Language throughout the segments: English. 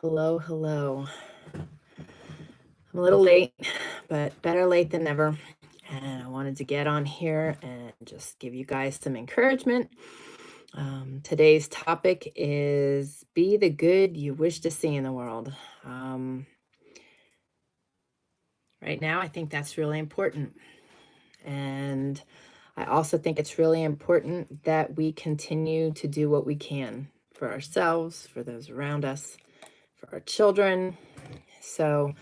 Hello, hello. I'm a little late, but better late than never. And I wanted to get on here and just give you guys some encouragement. Today's topic is be the good you wish to see in the world. Um, right now, I think that's really important. And I also think it's really important that we continue to do what we can for ourselves, for those around us, for our children. So,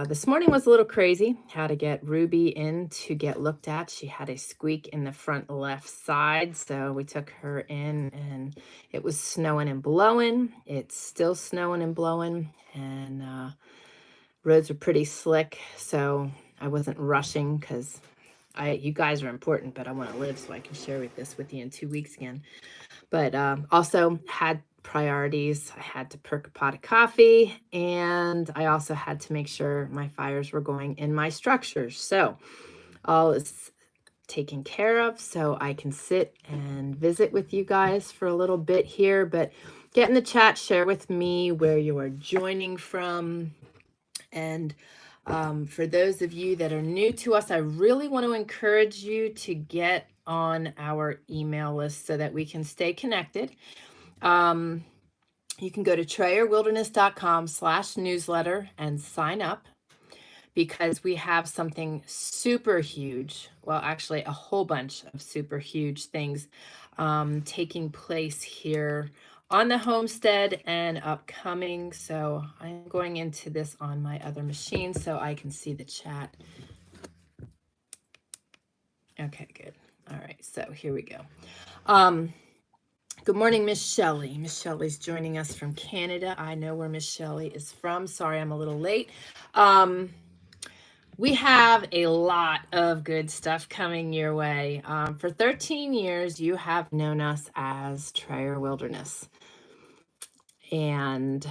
this morning was a little crazy. Had to get Ruby in to get looked at. She had a squeak in the front left side. So we took her in and it was snowing and blowing. It's still snowing and blowing. And roads are pretty slick. So I wasn't rushing because you guys are important, but I want to live so I can share this with you in 2 weeks again. But also had priorities. I had to perk a pot of coffee, and I also had to make sure my fires were going in my structures. So all is taken care of, so I can sit and visit with you guys for a little bit here. But get in the chat, share with me where you are joining from. And for those of you that are new to us, I really want to encourage you to get on our email list so that we can stay connected. You can go to TrayerWilderness.com/newsletter and sign up because we have something super huge. Well, actually, a whole bunch of super huge things taking place here on the homestead and upcoming. So I'm going into this on my other machine so I can see the chat. Okay, good. All right, so here we go. Good morning, Miss Shelley. Miss Shelley's joining us from Canada. I know where Miss Shelley is from. Sorry, I'm a little late. We have a lot of good stuff coming your way. For 13 years, you have known us as Trayer Wilderness. And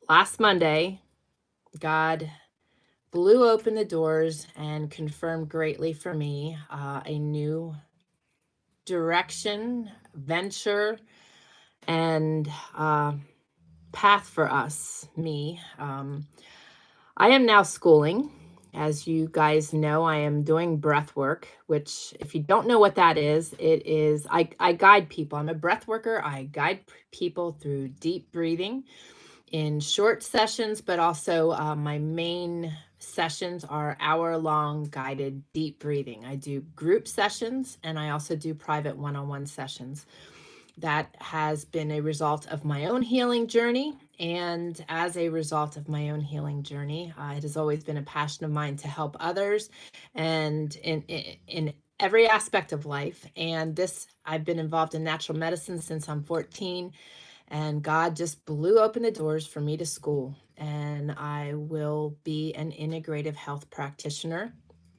last Monday, God blew open the doors and confirmed greatly for me a new direction, venture, and path for us, me. I am now schooling. As you guys know, I am doing breath work, which if you don't know what that is, it is, I guide people. I'm a breath worker. I guide people through deep breathing in short sessions, but also my main sessions are hour-long guided deep breathing. I do group sessions and I also do private one-on-one sessions. That has been a result of my own healing journey. And as a result of my own healing journey, it has always been a passion of mine to help others and in every aspect of life. And this, I've been involved in natural medicine since I'm 14. And God just blew open the doors for me to school. And I will be an integrative health practitioner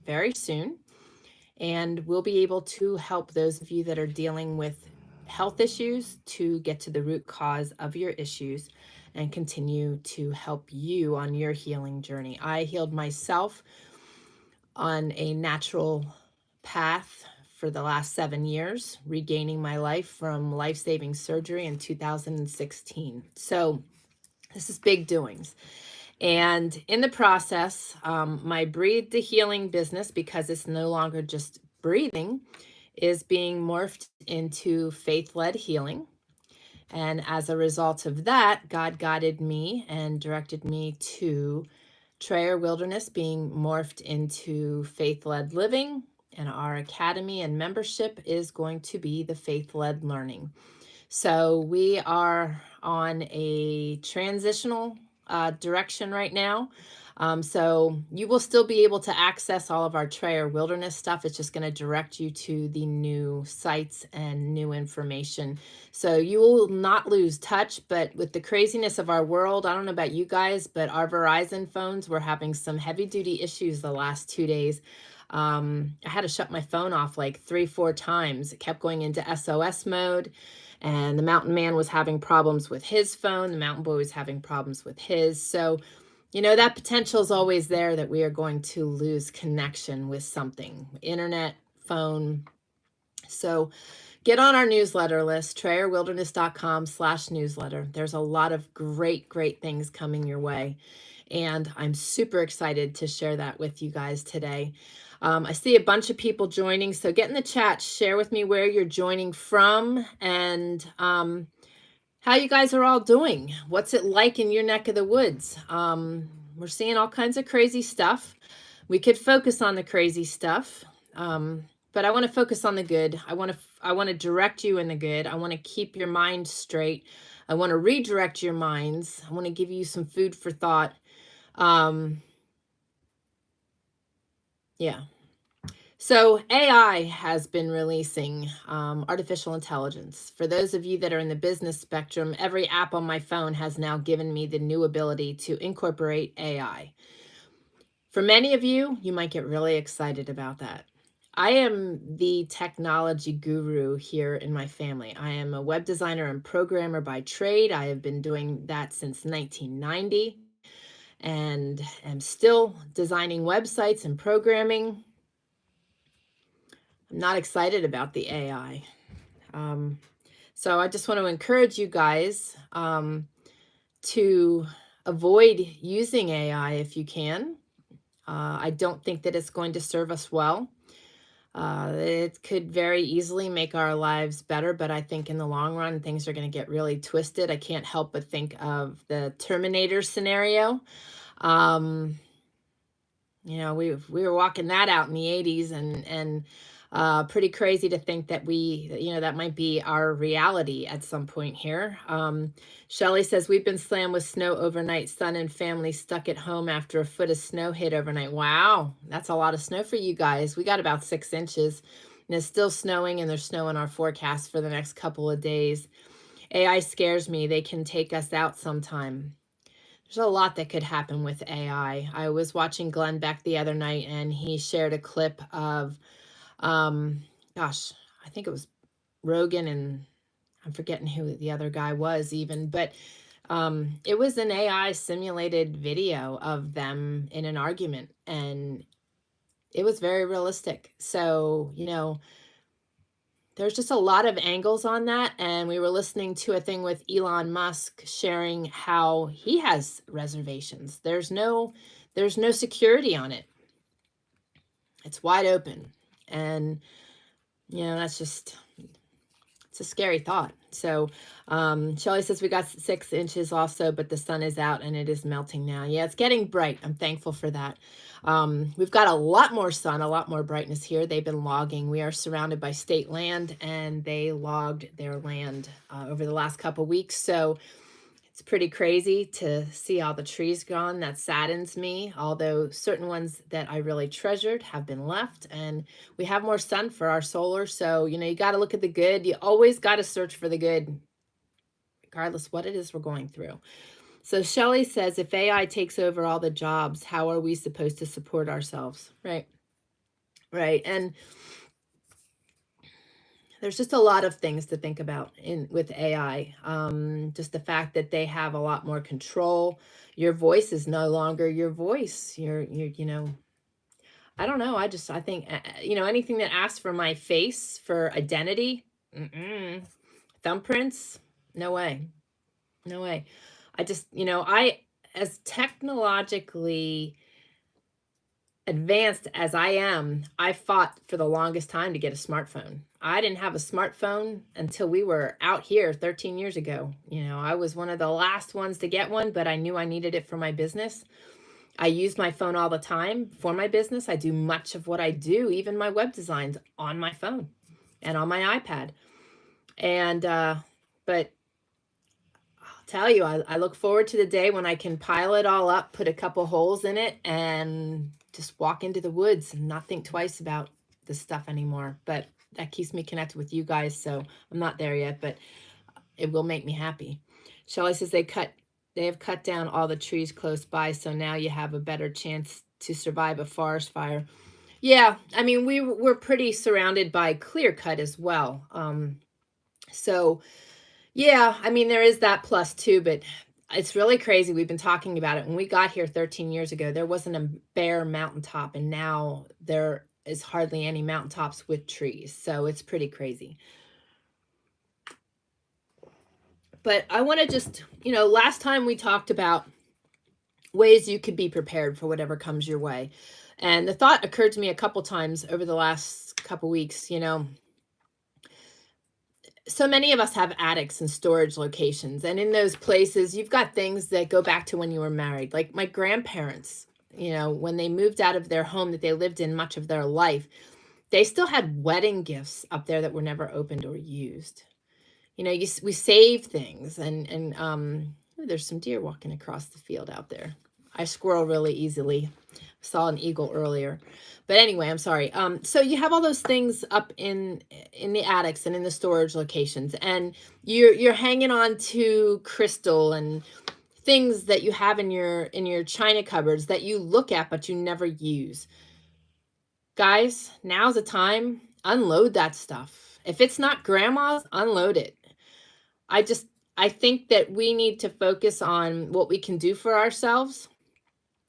very soon. And we'll be able to help those of you that are dealing with health issues to get to the root cause of your issues and continue to help you on your healing journey. I healed myself on a natural path for the last 7 years, regaining my life from life-saving surgery in 2016. So this is big doings. And in the process, my Breathe to Healing business, because it's no longer just breathing, is being morphed into faith-led healing. And as a result of that, God guided me and directed me to Trayer Wilderness being morphed into faith-led living. And our academy and membership is going to be the faith-led learning. So we are on a transitional direction right now. So you will still be able to access all of our Trayer Wilderness stuff. It's just going to direct you to the new sites and new information. So you will not lose touch, but with the craziness of our world, I don't know about you guys, but our Verizon phones were having some heavy duty issues the last 2 days. I had to shut my phone off like 3-4 times. It kept going into SOS mode. And the mountain man was having problems with his phone. The mountain boy was having problems with his. So, you know, that potential is always there that we are going to lose connection with something, internet, phone. So get on our newsletter list, trayerwilderness.com/newsletter. There's a lot of great things coming your way. And I'm super excited to share that with you guys today. I see a bunch of people joining, so get in the chat, share with me where you're joining from, and how you guys are all doing. What's it like in your neck of the woods? We're seeing all kinds of crazy stuff. We could focus on the crazy stuff, but I want to focus on the good. I want to direct you in the good. I want to keep your mind straight. I want to redirect your minds. I want to give you some food for thought. Yeah. So AI has been releasing artificial intelligence. For those of you that are in the business spectrum, every app on my phone has now given me the new ability to incorporate AI. For many of you, you might get really excited about that. I am the technology guru here in my family. I am a web designer and programmer by trade. I have been doing that since 1990 and am still designing websites and programming. I'm not excited about the AI. So I just want to encourage you guys to avoid using AI if you can. I don't think that it's going to serve us well. It could very easily make our lives better, but I think in the long run, things are going to get really twisted. I can't help but think of the Terminator scenario. We were walking that out in the 80s, and pretty crazy to think that that might be our reality at some point here. Shelley says, we've been slammed with snow overnight, son and family stuck at home after a foot of snow hit overnight. Wow, that's a lot of snow for you guys. We got about 6 inches, and it's still snowing, and there's snow in our forecast for the next couple of days. AI scares me. They can take us out sometime. There's a lot that could happen with AI. I was watching Glenn Beck the other night, and he shared a clip of, I think it was Rogan, and I'm forgetting who the other guy was even, but it was an AI simulated video of them in an argument, and it was very realistic. So, there's just a lot of angles on that. And we were listening to a thing with Elon Musk sharing how he has reservations. There's no security on it. It's wide open. And, that's just, it's a scary thought. So Shelley says we got 6 inches also, but the sun is out and it is melting now. Yeah, it's getting bright. I'm thankful for that. We've got a lot more sun, a lot more brightness here. They've been logging. We are surrounded by state land, and they logged their land over the last couple of weeks. So it's pretty crazy to see all the trees gone. That saddens me, although certain ones that I really treasured have been left, and we have more sun for our solar. So, you got to look at the good. You always got to search for the good, regardless what it is we're going through. So Shelley says, if AI takes over all the jobs, how are we supposed to support ourselves? Right. Right. And there's just a lot of things to think about with AI. Just the fact that they have a lot more control. Your voice is no longer your voice. You're I don't know. I think, anything that asks for my face for identity, thumbprints, no way. No way. I just, as technologically advanced as I am, I fought for the longest time to get a smartphone. I didn't have a smartphone until we were out here 13 years ago. I was one of the last ones to get one, but I knew I needed it for my business. I use my phone all the time for my business. I do much of what I do, even my web designs, on my phone and on my iPad. And, but I'll tell you, I look forward to the day when I can pile it all up, put a couple holes in it, and just walk into the woods and not think twice about this stuff anymore. But that keeps me connected with you guys. So I'm not there yet, but it will make me happy. Shelley says they have cut down all the trees close by, so now you have a better chance to survive a forest fire. Yeah, I mean, we're pretty surrounded by clear cut as well. So yeah, I mean, there is that plus too, but it's really crazy. We've been talking about it. When we got here 13 years ago, there wasn't a bare mountaintop, and now there is hardly any mountaintops with trees. So it's pretty crazy. But I want to just, last time we talked about ways you could be prepared for whatever comes your way. And the thought occurred to me a couple times over the last couple weeks, so many of us have attics and storage locations. And in those places, you've got things that go back to when you were married. Like my grandparents, when they moved out of their home that they lived in much of their life, they still had wedding gifts up there that were never opened or used. We save things, and there's some deer walking across the field out there. I squirrel really easily. Saw an eagle earlier, but anyway, I'm sorry. So you have all those things up in the attics and in the storage locations, and you're hanging on to crystal and things that you have in your china cupboards that you look at but you never use. Guys, now's the time. Unload that stuff. If it's not grandma's, unload it. I think that we need to focus on what we can do for ourselves,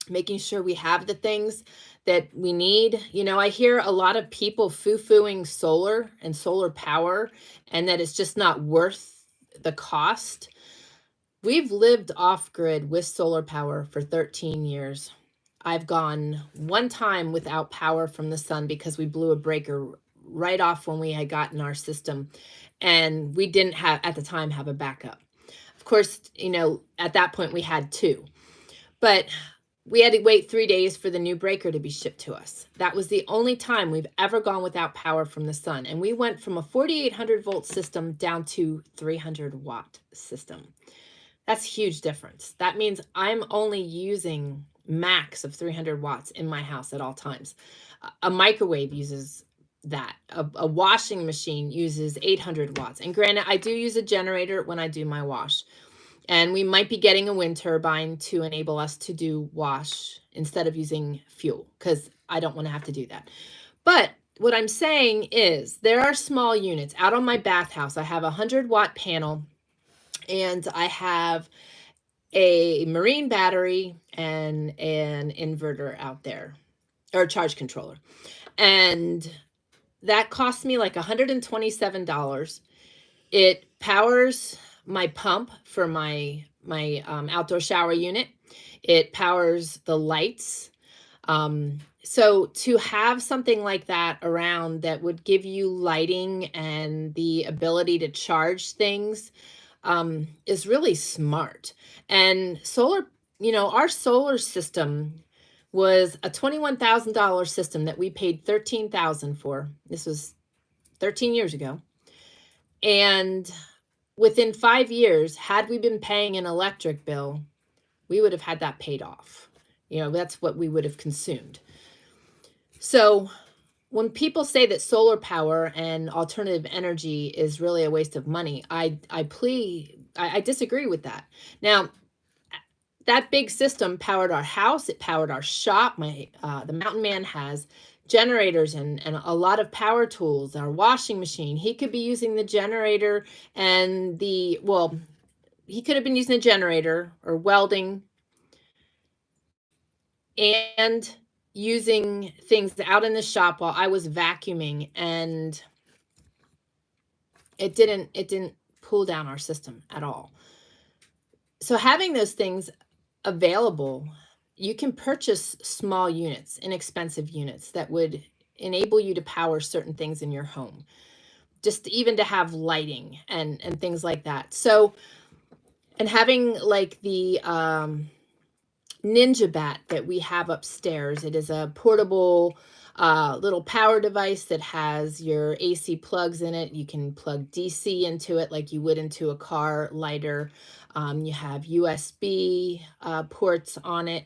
making sure we have the things that we need. I hear a lot of people foo-fooing solar and solar power, and that it's just not worth the cost. We've lived off-grid with solar power for 13 years. I've gone one time without power from the sun because we blew a breaker right off when we had gotten our system, and we didn't have, at the time, have a backup. Of course, at that point we had two, but we had to wait 3 days for the new breaker to be shipped to us. That was the only time we've ever gone without power from the sun. And we went from a 4,800 volt system down to 300 watt system. That's a huge difference. That means I'm only using max of 300 watts in my house at all times. A microwave uses that. A washing machine uses 800 watts. And granted, I do use a generator when I do my wash. And we might be getting a wind turbine to enable us to do wash instead of using fuel, because I don't want to have to do that. But what I'm saying is there are small units. Out on my bathhouse, I have a 100-watt panel, and I have a marine battery and an inverter out there, or a charge controller. And that cost me like $127. It powers my pump for my outdoor shower unit. It powers the lights. So to have something like that around that would give you lighting and the ability to charge things is really smart. And solar, our solar system was a $21,000 system that we paid $13,000 for. This was 13 years ago. And within 5 years, had we been paying an electric bill, we would have had that paid off. That's what we would have consumed. So when people say that solar power and alternative energy is really a waste of money, I disagree with that. Now, that big system powered our house. It powered our shop. The Mountain Man has generators and a lot of power tools. Our washing machine, he could be using the generator and he could have been using a generator or welding and using things out in the shop while I was vacuuming, and it didn't pull down our system at all. So having those things available, you can purchase small units, inexpensive units that would enable you to power certain things in your home, just even to have lighting and things like that. So, and having like the Ninja Bat that we have upstairs, it is a portable little power device that has your AC plugs in it. You can plug DC into it like you would into a car lighter. You have USB ports on it,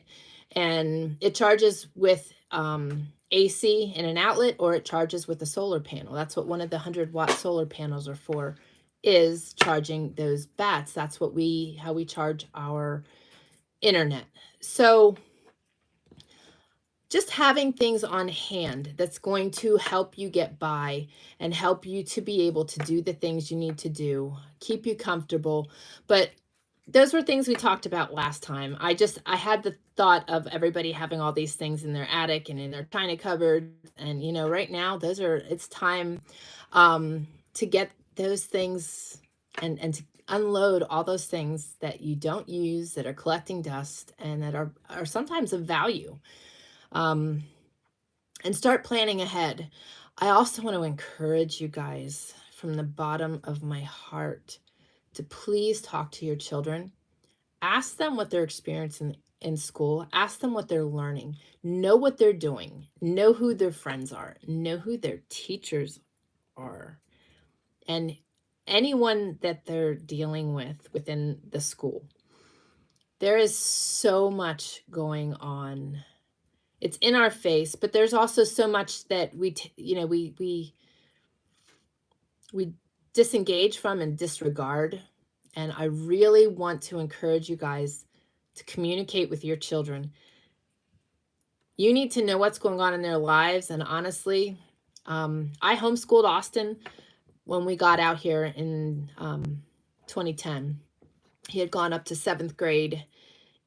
and it charges with AC in an outlet, or it charges with a solar panel. That's what one of the 100-watt solar panels are for, is charging those bats. That's how we charge our internet. So just having things on hand that's going to help you get by and help you to be able to do the things you need to do, keep you comfortable. But those were things we talked about last time. I had the thought of everybody having all these things in their attic and in their china cupboard. And, right now, it's time to get those things and to unload all those things that you don't use, that are collecting dust, and that are sometimes of value. Um, and start planning ahead. I also want to encourage you guys from the bottom of my heart to please talk to your children. Ask them what they're experiencing in school. Ask them what they're learning. Know what they're doing. Know who their friends are. Know who their teachers are. And anyone that they're dealing with within the school. There is so much going on. It's in our face, but there's also so much that we disengage from and disregard. And I really want to encourage you guys to communicate with your children. You need to know what's going on in their lives. And honestly, I homeschooled Austin when we got out here in 2010. He had gone up to 7th grade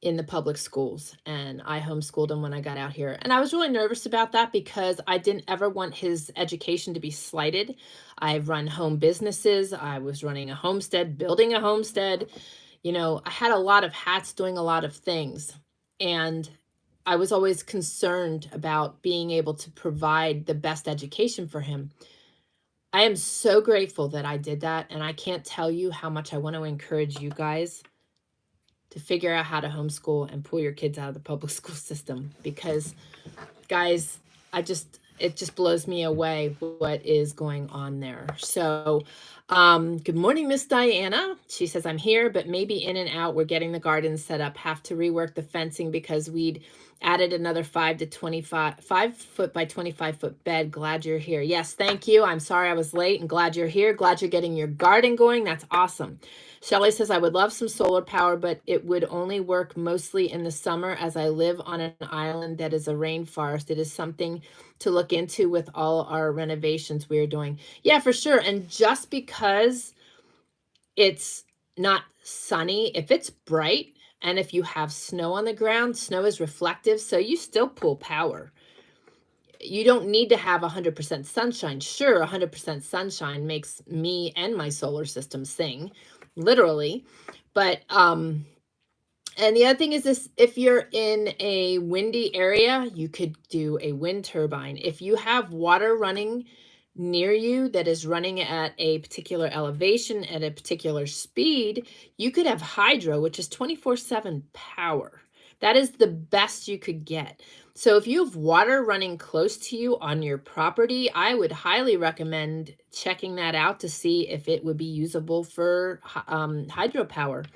in the public schools, and I homeschooled him when I got out here. And I was really nervous about that because I didn't ever want his education to be slighted. I've run home businesses. I was running a homestead, building a homestead. I had a lot of hats doing a lot of things. And I was always concerned about being able to provide the best education for him. I am so grateful that I did that. And I can't tell you how much I want to encourage you guys to figure out how to homeschool and pull your kids out of the public school system, because guys, it just blows me away what is going on there. So good morning, Miss Diana. She says, I'm here, but maybe in and out. We're getting the garden set up. Have to rework the fencing because we'd added another 5 foot by 25 foot bed. Glad you're here. Yes, thank you. I'm sorry I was late and glad you're here. Glad you're getting your garden going. That's awesome. Shelly says, I would love some solar power, but it would only work mostly in the summer as I live on an island that is a rainforest. It is something to look into with all our renovations we are doing. Yeah, for sure. And just because it's not sunny, if it's bright and if you have snow on the ground, snow is reflective, so you still pull power. You don't need to have 100% sunshine. Sure, 100% sunshine makes me and my solar system sing, literally. But and the other thing is this, if you're in a windy area, you could do a wind turbine. If you have water running near you that is running at a particular elevation, at a particular speed, you could have hydro, which is 24/7 power. That is the best you could get. So if you have water running close to you on your property, I would highly recommend checking that out to see if it would be usable for hydropower.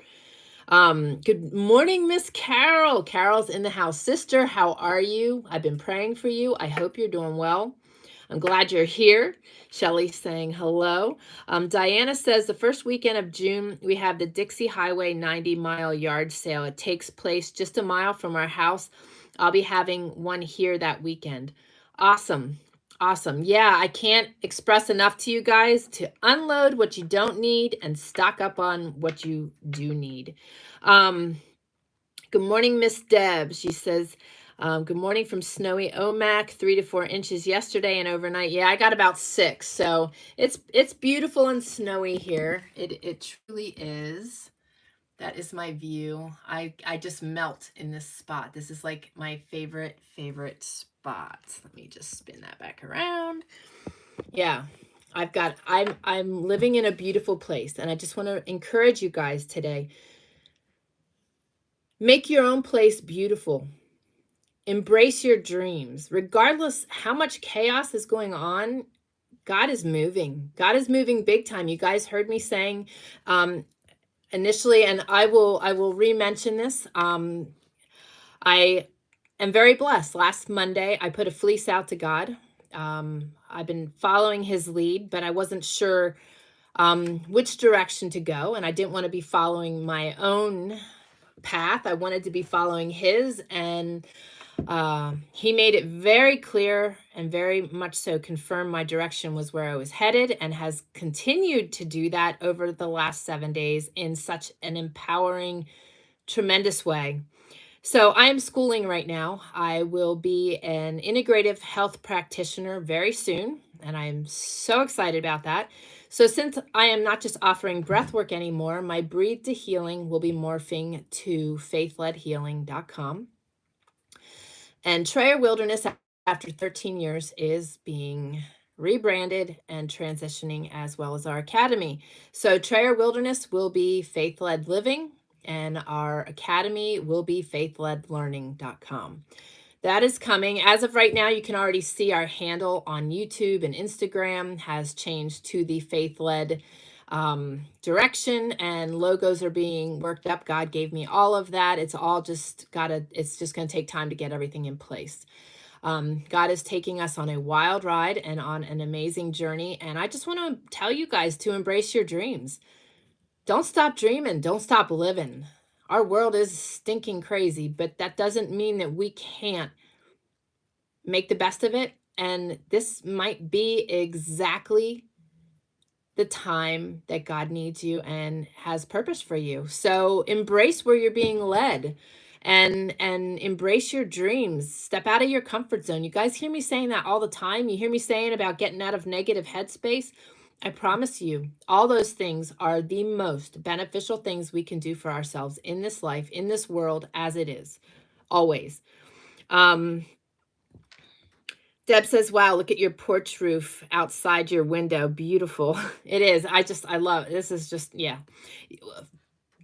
Good morning, Miss Carol. Carol's in the house. Sister, how are you? I've been praying for you. I hope you're doing well. I'm glad you're here. Shelly's saying hello. Diana says the first weekend of June, we have the Dixie Highway 90-mile yard sale. It takes place just a mile from our house. I'll be having one here that weekend. Awesome. Awesome. Yeah, I can't express enough to you guys to unload what you don't need and stock up on what you do need. Good morning, Miss Deb. She says, good morning from snowy Omak, 3 to 4 inches yesterday and overnight. Yeah, I got about 6. So it's beautiful and snowy here. It truly is. That is my view. I just melt in this spot. This is like my favorite spot. Let me just spin that back around. Yeah. I'm living in a beautiful place, and I just want to encourage you guys today. Make your own place beautiful. Embrace your dreams. Regardless how much chaos is going on, God is moving. God is moving big time. You guys heard me saying initially, and I will re-mention this. I am very blessed. Last Monday, I put a fleece out to God. I've been following his lead, but I wasn't sure which direction to go, and I didn't want to be following my own path. I wanted to be following his, and he made it very clear and very much so confirmed my direction was where I was headed, and has continued to do that over the last 7 days in such an empowering, tremendous way. So I am schooling right now. I will be an integrative health practitioner very soon, and I am so excited about that. So since I am not just offering breath work anymore, my Breathe to Healing will be morphing to faithledhealing.com. And Trayer Wilderness, after 13 years, is being rebranded and transitioning, as well as our academy. So Trayer Wilderness will be Faith-Led Living, and our academy will be faithledlearning.com. That is coming. As of right now, you can already see our handle on YouTube and Instagram has changed to the Faith-Led direction, and logos are being worked up. God gave me all of that. It's all just it's just going to take time to get everything in place. God is taking us on a wild ride and on an amazing journey. And I just want to tell you guys to embrace your dreams. Don't stop dreaming. Don't stop living. Our world is stinking crazy, but that doesn't mean that we can't make the best of it. And this might be exactly the time that God needs you and has purpose for you. So embrace where you're being led and embrace your dreams. Step out of your comfort zone. You guys hear me saying that all the time. You hear me saying about getting out of negative headspace. I promise you, all those things are the most beneficial things we can do for ourselves in this life, in this world as it is, always. Deb says, wow, look at your porch roof outside your window. Beautiful. It is. I love it. This is just, yeah.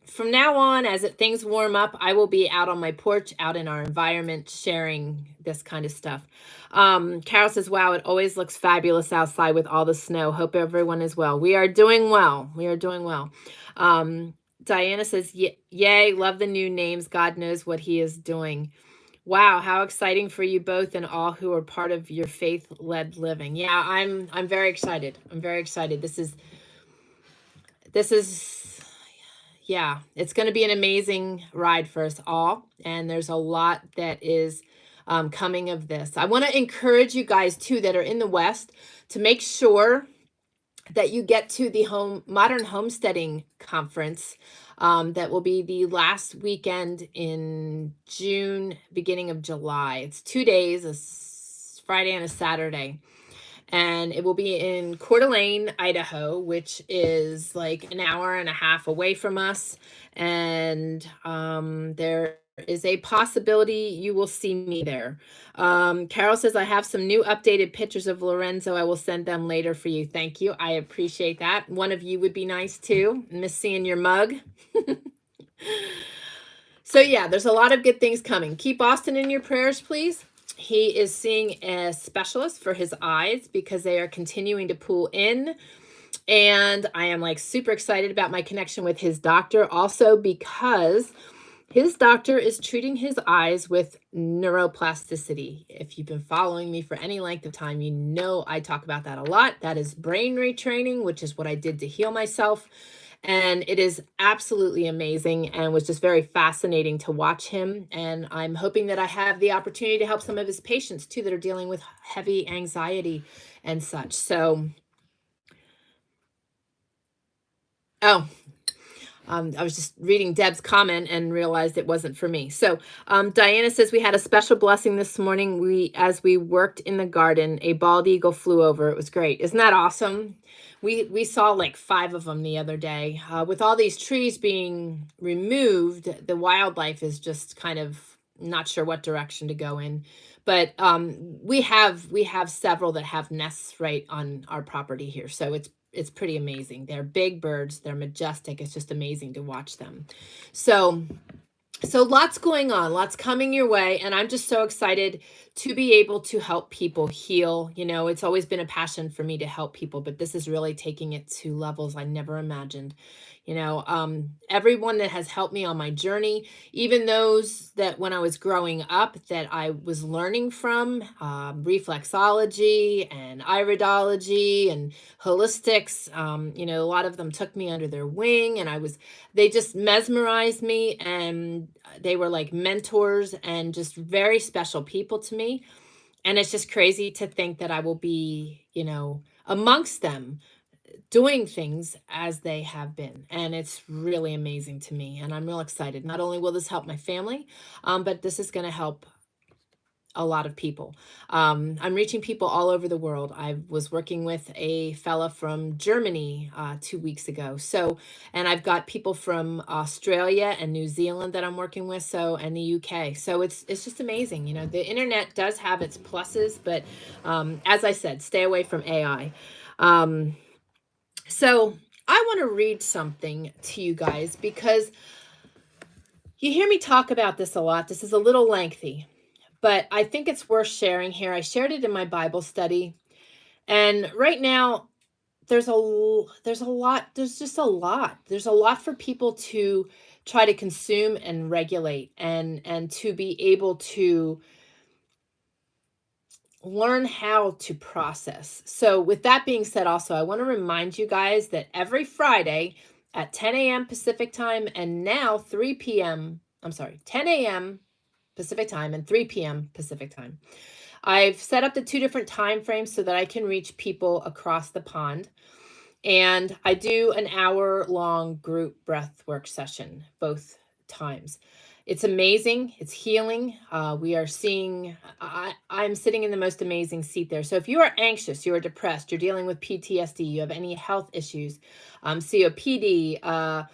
From now on, as things warm up, I will be out on my porch, out in our environment, sharing this kind of stuff. Carol says, wow, it always looks fabulous outside with all the snow. Hope everyone is well. We are doing well. We are doing well. Diana says, yay, love the new names. God knows what he is doing. Wow, how exciting for you both and all who are part of your faith-led living. Yeah, I'm very excited. I'm very excited. This is yeah, it's going to be an amazing ride for us all, and there's a lot that is coming of this. I want to encourage you guys too that are in the West to make sure that you get to the Modern Homesteading Conference. That will be the last weekend in June, beginning of July. It's 2 days, a Friday and a Saturday. And it will be in Coeur d'Alene, Idaho, which is like an hour and a half away from us. And there is a possibility you will see me there. Carol says, I have some new updated pictures of Lorenzo. I will send them later for you. Thank you. I appreciate that. One of you would be nice too. Miss seeing your mug. So yeah, there's a lot of good things coming. Keep Austin in your prayers, please. He is seeing a specialist for his eyes because they are continuing to pull in. And I am like super excited about my connection with his doctor also because his doctor is treating his eyes with neuroplasticity. If you've been following me for any length of time, you know I talk about that a lot. That is brain retraining, which is what I did to heal myself. And it is absolutely amazing and was just very fascinating to watch him. And I'm hoping that I have the opportunity to help some of his patients too that are dealing with heavy anxiety and such. So, I was just reading Deb's comment and realized it wasn't for me. So Diana says, we had a special blessing this morning. As we worked in the garden, a bald eagle flew over. It was great. Isn't that awesome? We saw like 5 of them the other day. With all these trees being removed, the wildlife is just kind of not sure what direction to go in. But we have several that have nests right on our property here. So it's pretty amazing. They're big birds. They're majestic. It's just amazing to watch them. So lots going on, lots coming your way. And I'm just so excited to be able to help people heal. You know, it's always been a passion for me to help people, but this is really taking it to levels I never imagined. You know, everyone that has helped me on my journey, even those that when I was growing up that I was learning from, reflexology and iridology and holistics, you know, a lot of them took me under their wing and they just mesmerized me and they were like mentors and just very special people to me. And it's just crazy to think that I will be, you know, amongst them doing things as they have been. And it's really amazing to me. And I'm real excited. Not only will this help my family, but this is going to help a lot of people. I'm reaching people all over the world. I was working with a fella from Germany 2 weeks ago. So, and I've got people from Australia and New Zealand that I'm working with. So, and the UK. So it's just amazing. You know, the internet does have its pluses, but as I said, stay away from AI. So I want to read something to you guys because you hear me talk about this a lot. This is a little lengthy, but I think it's worth sharing here. I shared it in my Bible study. And right now, there's a lot, there's a lot for people to try to consume and regulate and to be able to learn how to process. So with that being said, also, I want to remind you guys that every Friday at 10 a.m. Pacific time and now 3 p.m. 10 a.m. Pacific time and 3 p.m. Pacific time. I've set up the 2 different time frames so that I can reach people across the pond. And I do an hour-long group breath work session both times. It's amazing. It's healing. We are seeing, I'm sitting in the most amazing seat there. So if you are anxious, you are depressed, you're dealing with PTSD, you have any health issues, COPD,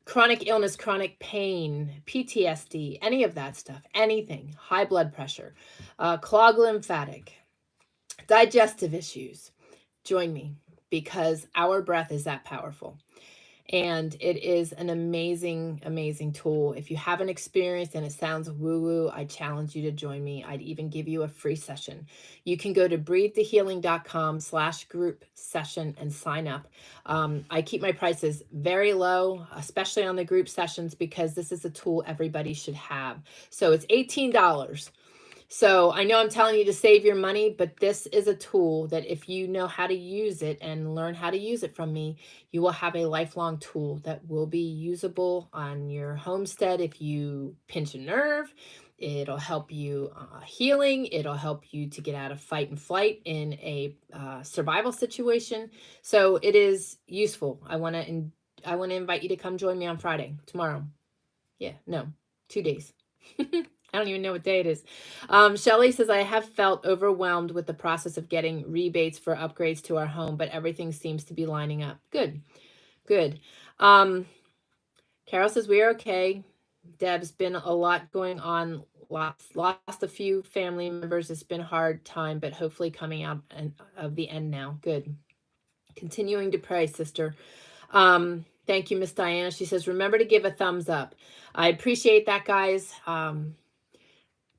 chronic illness, chronic pain, PTSD, any of that stuff, anything, high blood pressure, clogged lymphatic, digestive issues, join me because our breath is that powerful. And it is an amazing, amazing tool. If you haven't experienced and it sounds woo-woo, I challenge you to join me. I'd even give you a free session. You can go to breathethehealing.com/group session and sign up. I keep my prices very low, especially on the group sessions, because this is a tool everybody should have. So it's $18. So I know I'm telling you to save your money, but this is a tool that if you know how to use it and learn how to use it from me, you will have a lifelong tool that will be usable on your homestead. If you pinch a nerve, it'll help you healing. It'll help you to get out of fight and flight in a survival situation. So it is useful. I want to invite you to come join me on Friday, tomorrow. Yeah, no, 2 days. I don't even know what day it is. Shelly says, I have felt overwhelmed with the process of getting rebates for upgrades to our home, but everything seems to be lining up. Good, good. Carol says, we are okay. Deb's been a lot going on. Lost a few family members. It's been a hard time, but hopefully coming out of the end now. Good. Continuing to pray, sister. Thank you, Miss Diana. She says, remember to give a thumbs up. I appreciate that, guys.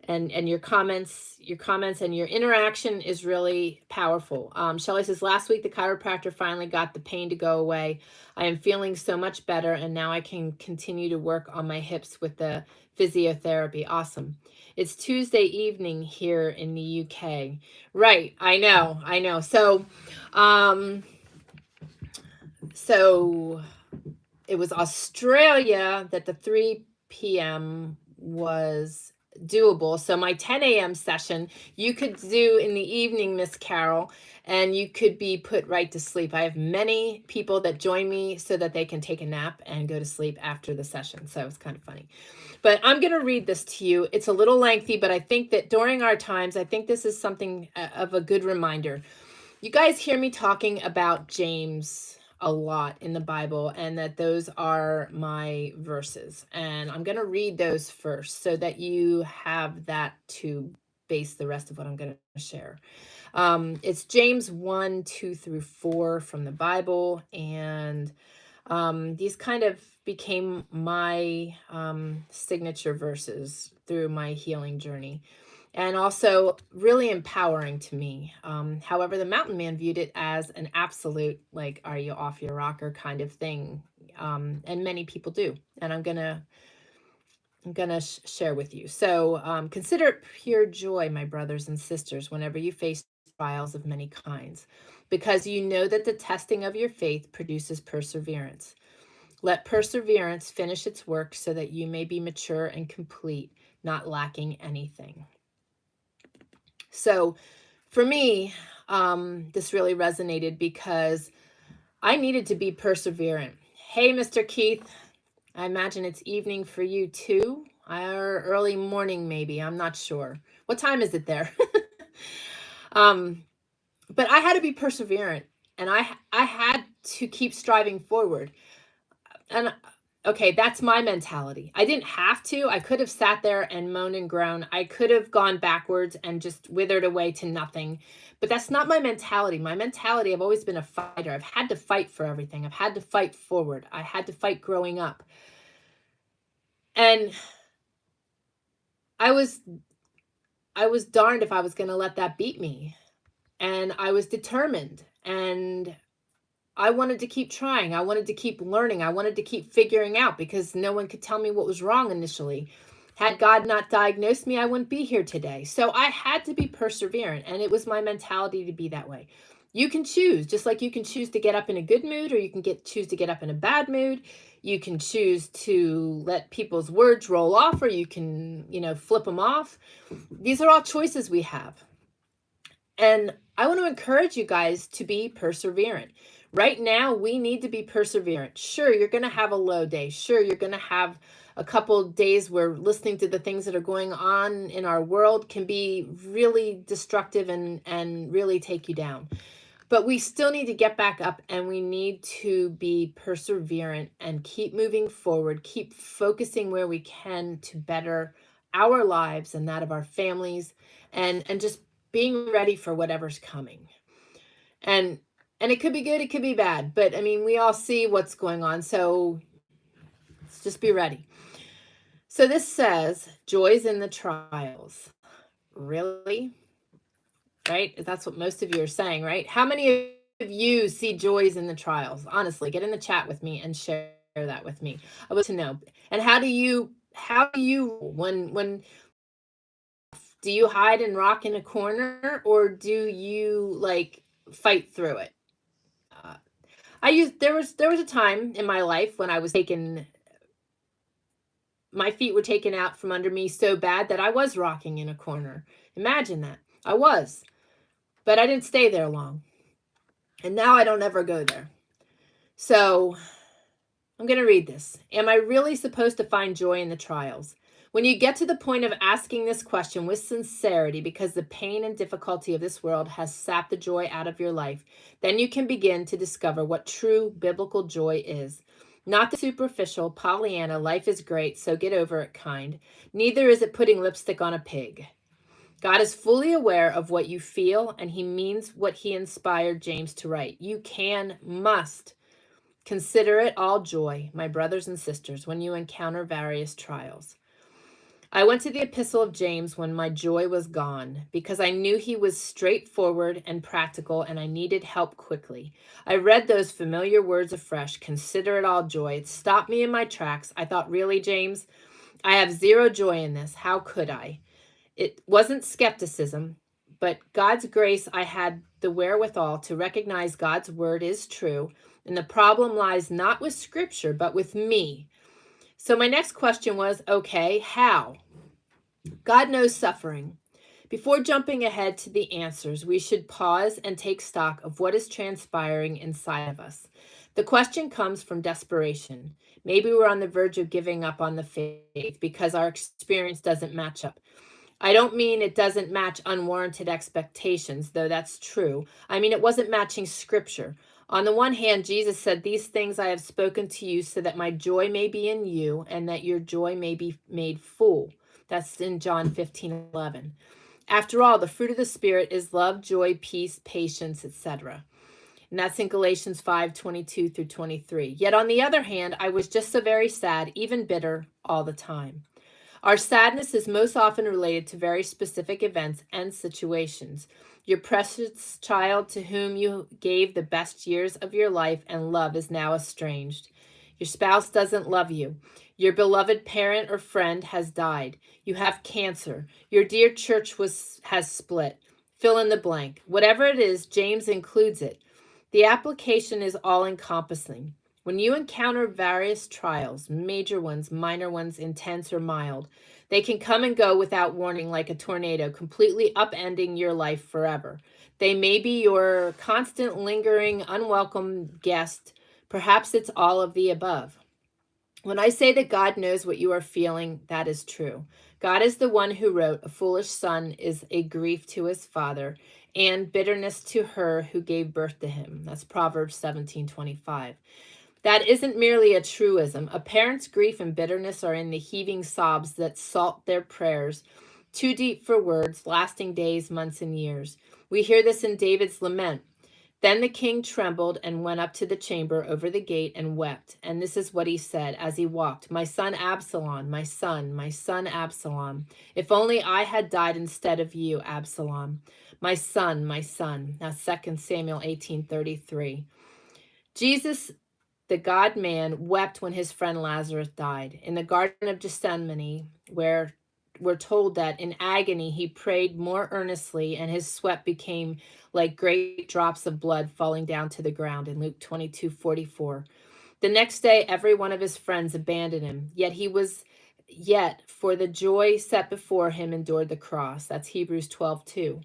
And your comments and your interaction is really powerful. Shelley says, last week the chiropractor finally got the pain to go away. I am feeling so much better, and now I can continue to work on my hips with the physiotherapy. Awesome. It's Tuesday evening here in the UK. Right, I know. So, so it was Australia that the 3 p.m. was doable. So my 10 a.m. session, you could do in the evening, Miss Carol, and you could be put right to sleep. I have many people that join me so that they can take a nap and go to sleep after the session. So it's kind of funny. But I'm going to read this to you. It's a little lengthy, but I think that during our times, I think this is something of a good reminder. You guys hear me talking about James a lot in the Bible, and that those are my verses. And I'm going to read those first so that you have that to base the rest of what I'm going to share. It's James 1:2-4 from the Bible. And these kind of became my signature verses through my healing journey. And also really empowering to me. However, the mountain man viewed it as an absolute, like, are you off your rocker kind of thing. And many people do. And I'm gonna share with you. So consider it pure joy, my brothers and sisters, whenever you face trials of many kinds, because you know that the testing of your faith produces perseverance. Let perseverance finish its work so that you may be mature and complete, not lacking anything. So for me, this really resonated because I needed to be perseverant. Hey, Mr. Keith, I imagine it's evening for you too. or early morning, maybe. I'm not sure. What time is it there? um, but I had to be perseverant, and I had to keep striving forward. And okay, that's my mentality. I didn't have to. I could have sat there and moaned and groaned. I could have gone backwards and just withered away to nothing. But that's not my mentality. My mentality, I've always been a fighter. I've had to fight for everything. I've had to fight forward. I had to fight growing up. And I was darned if I was going to let that beat me. And I was determined, and I wanted to keep trying. I wanted to keep learning. I wanted to keep figuring out, because no one could tell me what was wrong initially. Had God not diagnosed me, I wouldn't be here today. So I had to be perseverant, and it was my mentality to be that way. You can choose, just like you can choose to get up in a good mood, or you can choose to get up in a bad mood. You can choose to let people's words roll off, or you can, flip them off. These are all choices we have. And I want to encourage you guys to be perseverant. Right now, we need to be perseverant. Sure, you're going to have a low day. Sure, you're going to have a couple of days where listening to the things that are going on in our world can be really destructive and really take you down. But we still need to get back up, and we need to be perseverant and keep moving forward, keep focusing where we can to better our lives and that of our families, and just being ready for whatever's coming. And it could be good, it could be bad, but I mean, we all see what's going on, so let's just be ready. So this says, joys in the trials. Really? Right? That's what most of you are saying, right? How many of you see joys in the trials? Honestly, get in the chat with me and share that with me. I would to know. And how do you when do you hide and rock in a corner, or do you fight through it? There was a time in my life when I was my feet were taken out from under me so bad that I was rocking in a corner. Imagine that. I was. But I didn't stay there long. And now I don't ever go there. So I'm going to read this. Am I really supposed to find joy in the trials? When you get to the point of asking this question with sincerity, because the pain and difficulty of this world has sapped the joy out of your life, then you can begin to discover what true biblical joy is. Not the superficial, Pollyanna, life is great, so get over it kind. Neither is it putting lipstick on a pig. God is fully aware of what you feel, and he means what he inspired James to write. You must consider it all joy, my brothers and sisters, when you encounter various trials. I went to the epistle of James when my joy was gone, because I knew he was straightforward and practical, and I needed help quickly. I read those familiar words afresh, consider it all joy. It stopped me in my tracks. I thought, really, James? I have zero joy in this. How could I? It wasn't skepticism, but God's grace. I had the wherewithal to recognize God's word is true, and the problem lies not with Scripture, but with me. So my next question was, okay, how? God knows suffering. Before jumping ahead to the answers, we should pause and take stock of what is transpiring inside of us. The question comes from desperation. Maybe we're on the verge of giving up on the faith because our experience doesn't match up. I don't mean it doesn't match unwarranted expectations, though that's true. I mean, it wasn't matching Scripture. On the one hand, Jesus said, these things I have spoken to you so that my joy may be in you and that your joy may be made full. That's in John 15:11. After all, the fruit of the Spirit is love, joy, peace, patience, etc. And that's in Galatians 5:22 through 23. Yet on the other hand, I was just so very sad, even bitter, all the time. Our sadness is most often related to very specific events and situations. Your precious child to whom you gave the best years of your life and love is now estranged. Your spouse doesn't love you. Your beloved parent or friend has died. You have cancer. Your dear church has split. Fill in the blank. Whatever it is, James includes it. The application is all-encompassing. When you encounter various trials, major ones, minor ones, intense or mild, they can come and go without warning like a tornado, completely upending your life forever. They may be your constant, lingering, unwelcome guest. Perhaps it's all of the above. When I say that God knows what you are feeling, that is true. God is the one who wrote, "A foolish son is a grief to his father, and bitterness to her who gave birth to him." That's Proverbs 17:25. That isn't merely a truism. A parent's grief and bitterness are in the heaving sobs that salt their prayers, too deep for words, lasting days, months, and years. We hear this in David's lament. Then the king trembled and went up to the chamber over the gate and wept. And this is what he said as he walked: "My son Absalom, my son Absalom. If only I had died instead of you, Absalom. My son, my son." Now 2 Samuel 18:33. Jesus, the God man, wept when his friend Lazarus died. In the Garden of Gethsemane, where we're told that in agony he prayed more earnestly, and his sweat became like great drops of blood falling down to the ground in Luke 22:44. The next day, every one of his friends abandoned him, yet for the joy set before him endured the cross. That's Hebrews 12:2.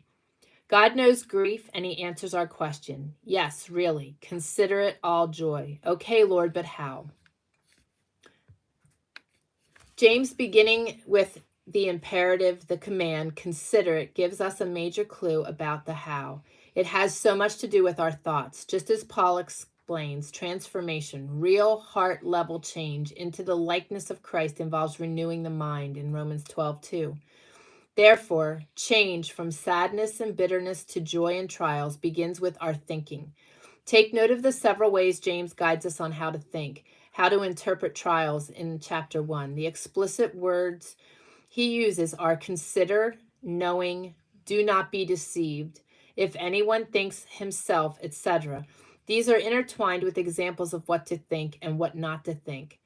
God knows grief, and he answers our question. Yes, really. Consider it all joy. Okay, Lord, but how? James, beginning with the imperative, the command, consider it, gives us a major clue about the how. It has so much to do with our thoughts. Just as Paul explains, transformation, real heart level change into the likeness of Christ, involves renewing the mind in Romans 12:2. Therefore, change from sadness and bitterness to joy and trials begins with our thinking. Take note of the several ways James guides us on how to think, how to interpret trials in chapter 1. The explicit words he uses are consider, knowing, do not be deceived, if anyone thinks himself, etc. These are intertwined with examples of what to think and what not to think.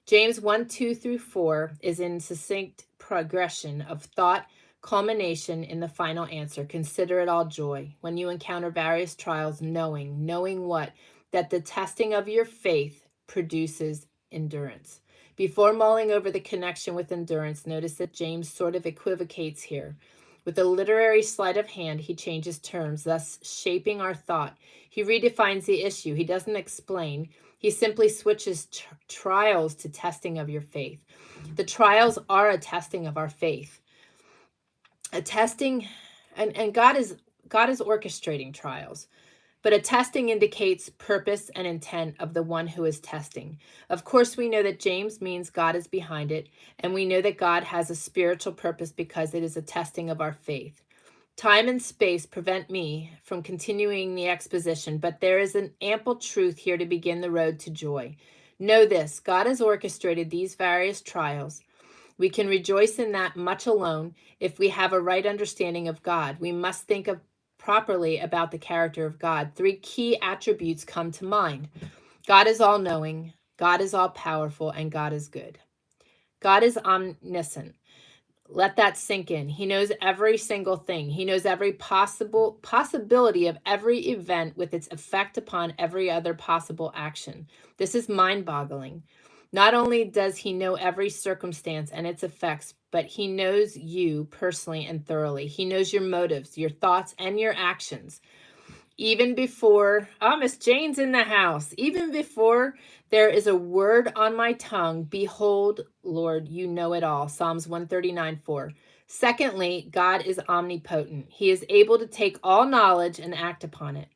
James 1:2-4 is in succinct progression of thought, culmination in the final answer. Consider it all joy when you encounter various trials, knowing what? That the testing of your faith produces endurance. Before mulling over the connection with endurance, notice that James sort of equivocates here. With a literary sleight of hand, he changes terms, thus shaping our thought. He redefines the issue. He doesn't explain. He simply switches trials to testing of your faith. The trials are a testing of our faith. A testing, and God is orchestrating trials. But a testing indicates purpose and intent of the one who is testing. Of course, we know that James means God is behind it, and we know that God has a spiritual purpose because it is a testing of our faith. Time and space prevent me from continuing the exposition, but there is an ample truth here to begin the road to joy. Know this: God has orchestrated these various trials. We can rejoice in that much alone if we have a right understanding of God. We must think properly about the character of God. 3 key attributes come to mind. God is all-knowing, God is all-powerful, and God is good. God is omniscient. Let that sink in. He knows every single thing. He knows every possibility of every event with its effect upon every other possible action. This is mind-boggling. Not only does he know every circumstance and its effects, but he knows you personally and thoroughly. He knows your motives, your thoughts, and your actions. Even before, Miss Jane's in the house. Even before there is a word on my tongue, behold, Lord, you know it all. Psalms 139:4. Secondly, God is omnipotent. He is able to take all knowledge and act upon it.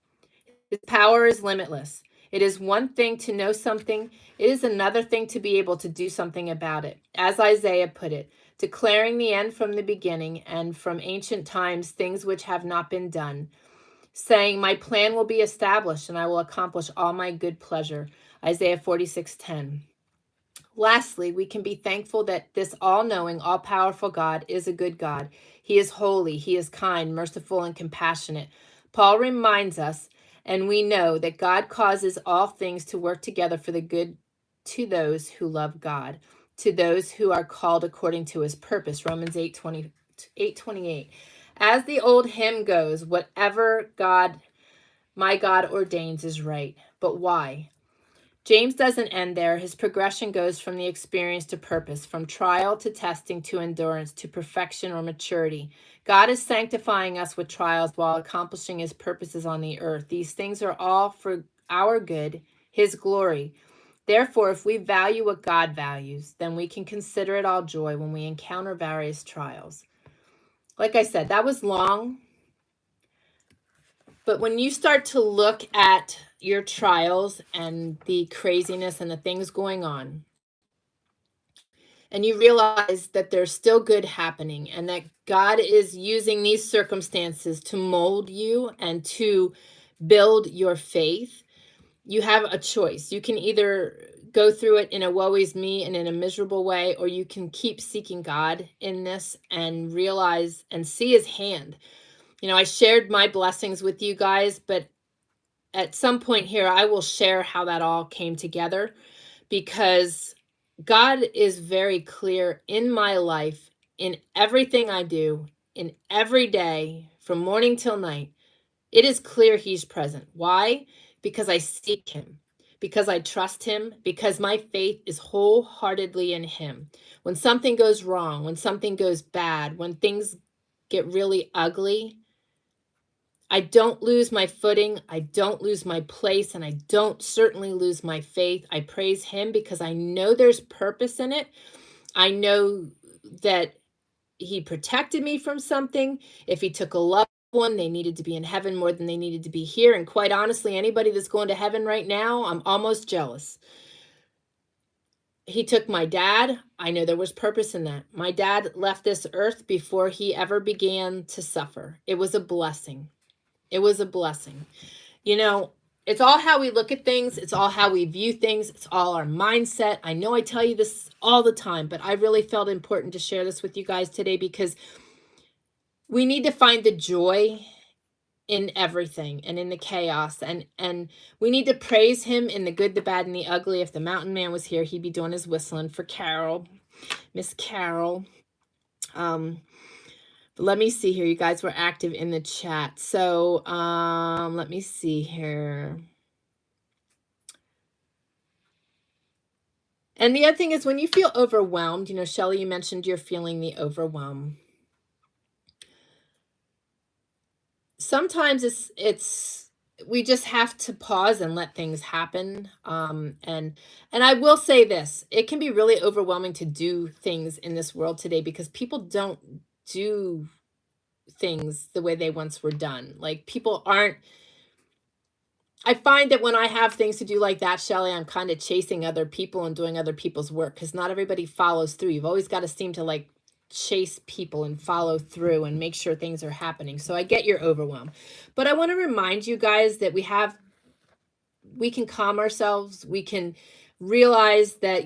His power is limitless. It is one thing to know something, it is another thing to be able to do something about it. As Isaiah put it, declaring the end from the beginning, and from ancient times things which have not been done, saying, my plan will be established and I will accomplish all my good pleasure. Isaiah 46:10. Lastly, we can be thankful that this all-knowing, all-powerful God is a good God. He is holy, he is kind, merciful, and compassionate. Paul reminds us, and we know, that God causes all things to work together for the good to those who love God, to those who are called according to his purpose. Romans 8:28. As the old hymn goes, whatever my God ordains is right. But why? James doesn't end there. His progression goes from the experience to purpose, from trial to testing to endurance to perfection or maturity. God is sanctifying us with trials while accomplishing his purposes on the earth. These things are all for our good, his glory. Therefore, if we value what God values, then we can consider it all joy when we encounter various trials. Like I said, that was long. But when you start to look at your trials and the craziness and the things going on, and you realize that there's still good happening and that God is using these circumstances to mold you and to build your faith, you have a choice. You can either go through it in a woe is me and in a miserable way, or you can keep seeking God in this and realize and see his hand. I shared my blessings with you guys, but at some point here, I will share how that all came together, because God is very clear in my life, in everything I do, in every day, from morning till night. It is clear he's present. Why? Because I seek him, because I trust him, because my faith is wholeheartedly in him. When something goes wrong, when something goes bad, when things get really ugly, I don't lose my footing, I don't lose my place, and I don't certainly lose my faith. I praise him because I know there's purpose in it. I know that he protected me from something. If he took a loved one, they needed to be in heaven more than they needed to be here. And quite honestly, anybody that's going to heaven right now, I'm almost jealous. He took my dad. I know there was purpose in that. My dad left this earth before he ever began to suffer. It was a blessing. It was a blessing. It's all how we look at things. It's all how we view things. It's all our mindset. I know I tell you this all the time, but I really felt important to share this with you guys today, because we need to find the joy in everything and in the chaos. And we need to praise him in the good, the bad, and the ugly. If the mountain man was here, he'd be doing his whistling for Carol, Miss Carol. Let me see here. You guys were active in the chat. So let me see here. And the other thing is, when you feel overwhelmed, Shelley, you mentioned you're feeling the overwhelm. Sometimes we just have to pause and let things happen. And I will say this, it can be really overwhelming to do things in this world today, because people don't do things the way they once were done. Like, people aren't. I find that when I have things to do like that, Shelley, I'm kind of chasing other people and doing other people's work, because not everybody follows through. You've always got to seem to chase people and follow through and make sure things are happening. So I get your overwhelm. But I want to remind you guys that we can calm ourselves. We can realize that,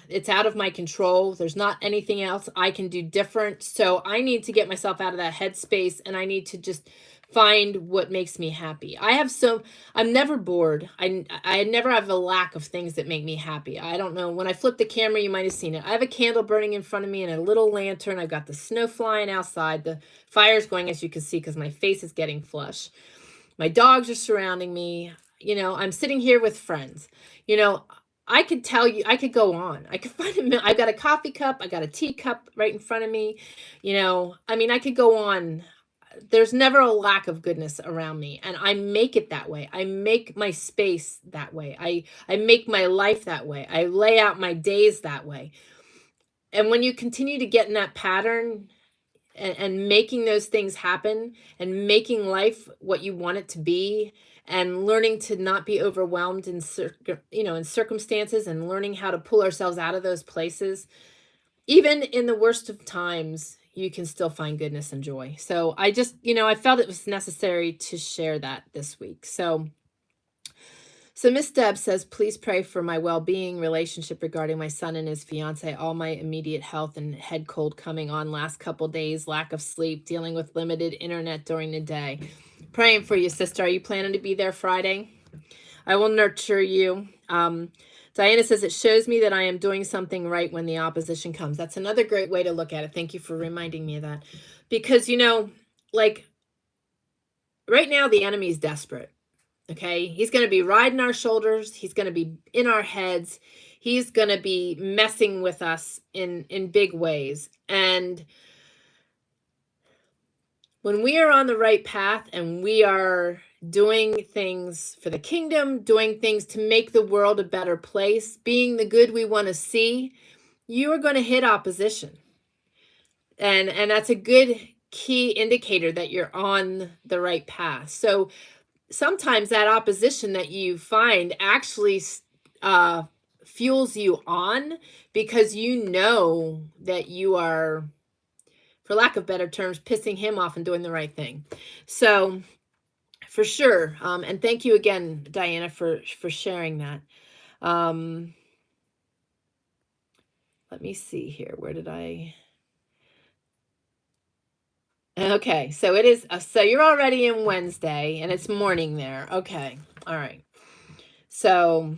it's out of my control. There's not anything else I can do different. So I need to get myself out of that headspace, and I need to just find what makes me happy. I'm never bored. I never have a lack of things that make me happy. I don't know. When I flip the camera, you might have seen it. I have a candle burning in front of me and a little lantern. I've got the snow flying outside. The fire's going, as you can see, because my face is getting flush. My dogs are surrounding me. I'm sitting here with friends. I could tell you, I could go on. I could find I've got a coffee cup. I got a tea cup right in front of me. I could go on. There's never a lack of goodness around me, and I make it that way. I make my space that way. I make my life that way. I lay out my days that way. And when you continue to get in that pattern and making those things happen and making life what you want it to be, and learning to not be overwhelmed in circumstances, and learning how to pull ourselves out of those places, even in the worst of times, you can still find goodness and joy. So I just, I felt it was necessary to share that this week. So Miss Deb says, please pray for my well-being, relationship regarding my son and his fiance, all my immediate health and head cold coming on last couple days, lack of sleep, dealing with limited internet during the day. Praying for you, sister. Are you planning to be there Friday? I will nurture you. Diana says, it shows me that I am doing something right when the opposition comes. That's another great way to look at it. Thank you for reminding me of that. Because, right now the enemy is desperate. Okay? He's going to be riding our shoulders. He's going to be in our heads. He's going to be messing with us in big ways. And when we are on the right path and we are doing things for the kingdom, doing things to make the world a better place, being the good we want to see, you are going to hit opposition. And that's a good key indicator that you're on the right path. So sometimes that opposition that you find actually uh, fuels you on, because you know that you are, for lack of better terms, pissing him off and doing the right thing. So for sure. And thank you again, Diana, for sharing that. Let me see here. Where did I? Okay, so it is. So you're already in Wednesday, and it's morning there. Okay, all right. So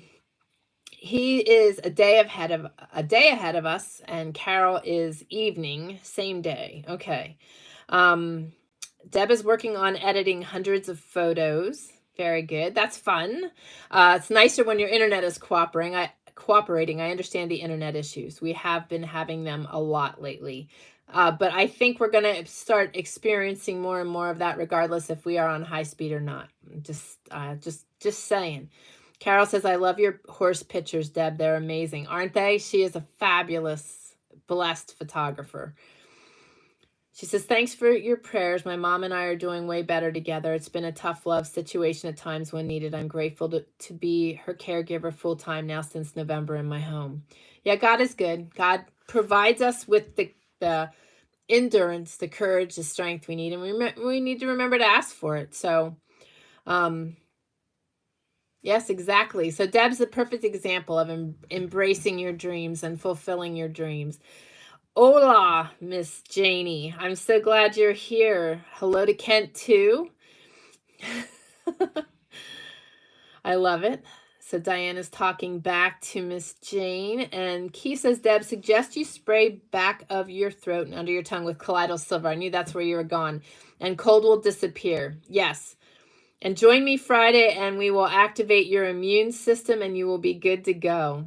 he is a day ahead of us, and Carol is evening, same day. Okay. Deb is working on editing hundreds of photos. Very good. That's fun. It's nicer when your internet is cooperating. I understand the internet issues. We have been having them a lot lately. But I think we're going to start experiencing more and more of that, regardless if we are on high speed or not. Just saying. Carol says, I love your horse pictures, Deb. They're amazing, aren't they? She is a fabulous, blessed photographer. She says, thanks for your prayers. My mom and I are doing way better together. It's been a tough love situation at times when needed. I'm grateful to be her caregiver full time now since November in my home. Yeah, God is good. God provides us with the endurance, the courage, the strength we need. And we need to remember to ask for it. So, yes, exactly. So Deb's the perfect example of embracing your dreams and fulfilling your dreams. Hola, Miss Janie. I'm so glad you're here. Hello to Kent, too. I love it. So Diana's talking back to Miss Jane. And Keith says, Deb, suggest you spray back of your throat and under your tongue with colloidal silver. I knew that's where you were gone. And cold will disappear. Yes. And join me Friday, and we will activate your immune system, and you will be good to go.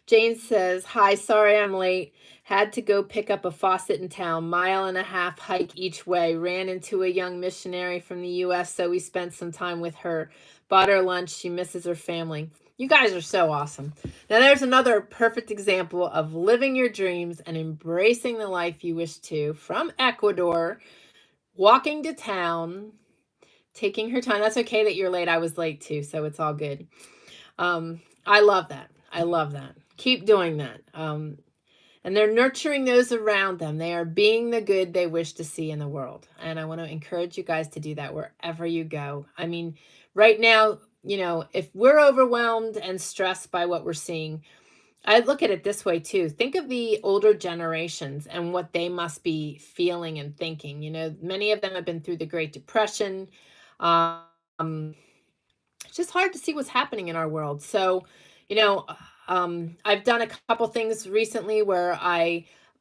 Jane says, hi, sorry I'm late. Had to go pick up a faucet in town, 1.5 mile hike each way. Ran into a young missionary from the U.S., so we spent some time with her. Bought her lunch. She misses her family. You guys are so awesome. Now there's another perfect example of living your dreams and embracing the life you wish to. From Ecuador, walking to town, taking her time. That's okay that you're late. I was late too, so it's all good. I love that. I love that. Keep doing that. And they're nurturing those around them. They are being the good they wish to see in the world. And I want to encourage you guys to do that wherever you go. I mean, right now, if we're overwhelmed and stressed by what we're seeing, I look at it this way too. Think of the older generations and what they must be feeling and thinking. Many of them have been through the Great Depression. It's just hard to see what's happening in our world. So, I've done a couple things recently where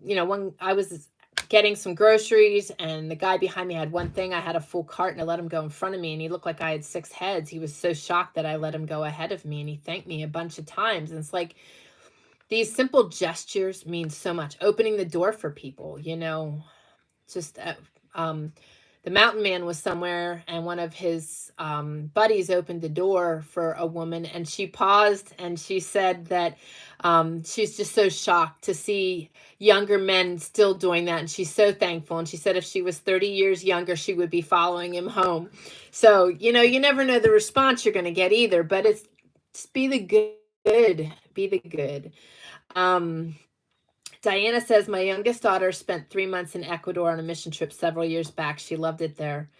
when I was getting some groceries and the guy behind me had one thing, I had a full cart and I let him go in front of me and he looked like I had 6 heads. He was so shocked that I let him go ahead of me, and he thanked me a bunch of times. And it's like, these simple gestures mean so much. Opening the door for people, just the mountain man was somewhere and one of his buddies opened the door for a woman, and she paused and she said that she's just so shocked to see younger men still doing that, and she's so thankful. And she said if she was 30 years younger, she would be following him home. So, you never know the response you're going to get either, but it's just be the good, be the good. Diana says, my youngest daughter spent 3 months in Ecuador on a mission trip several years back. She loved it there.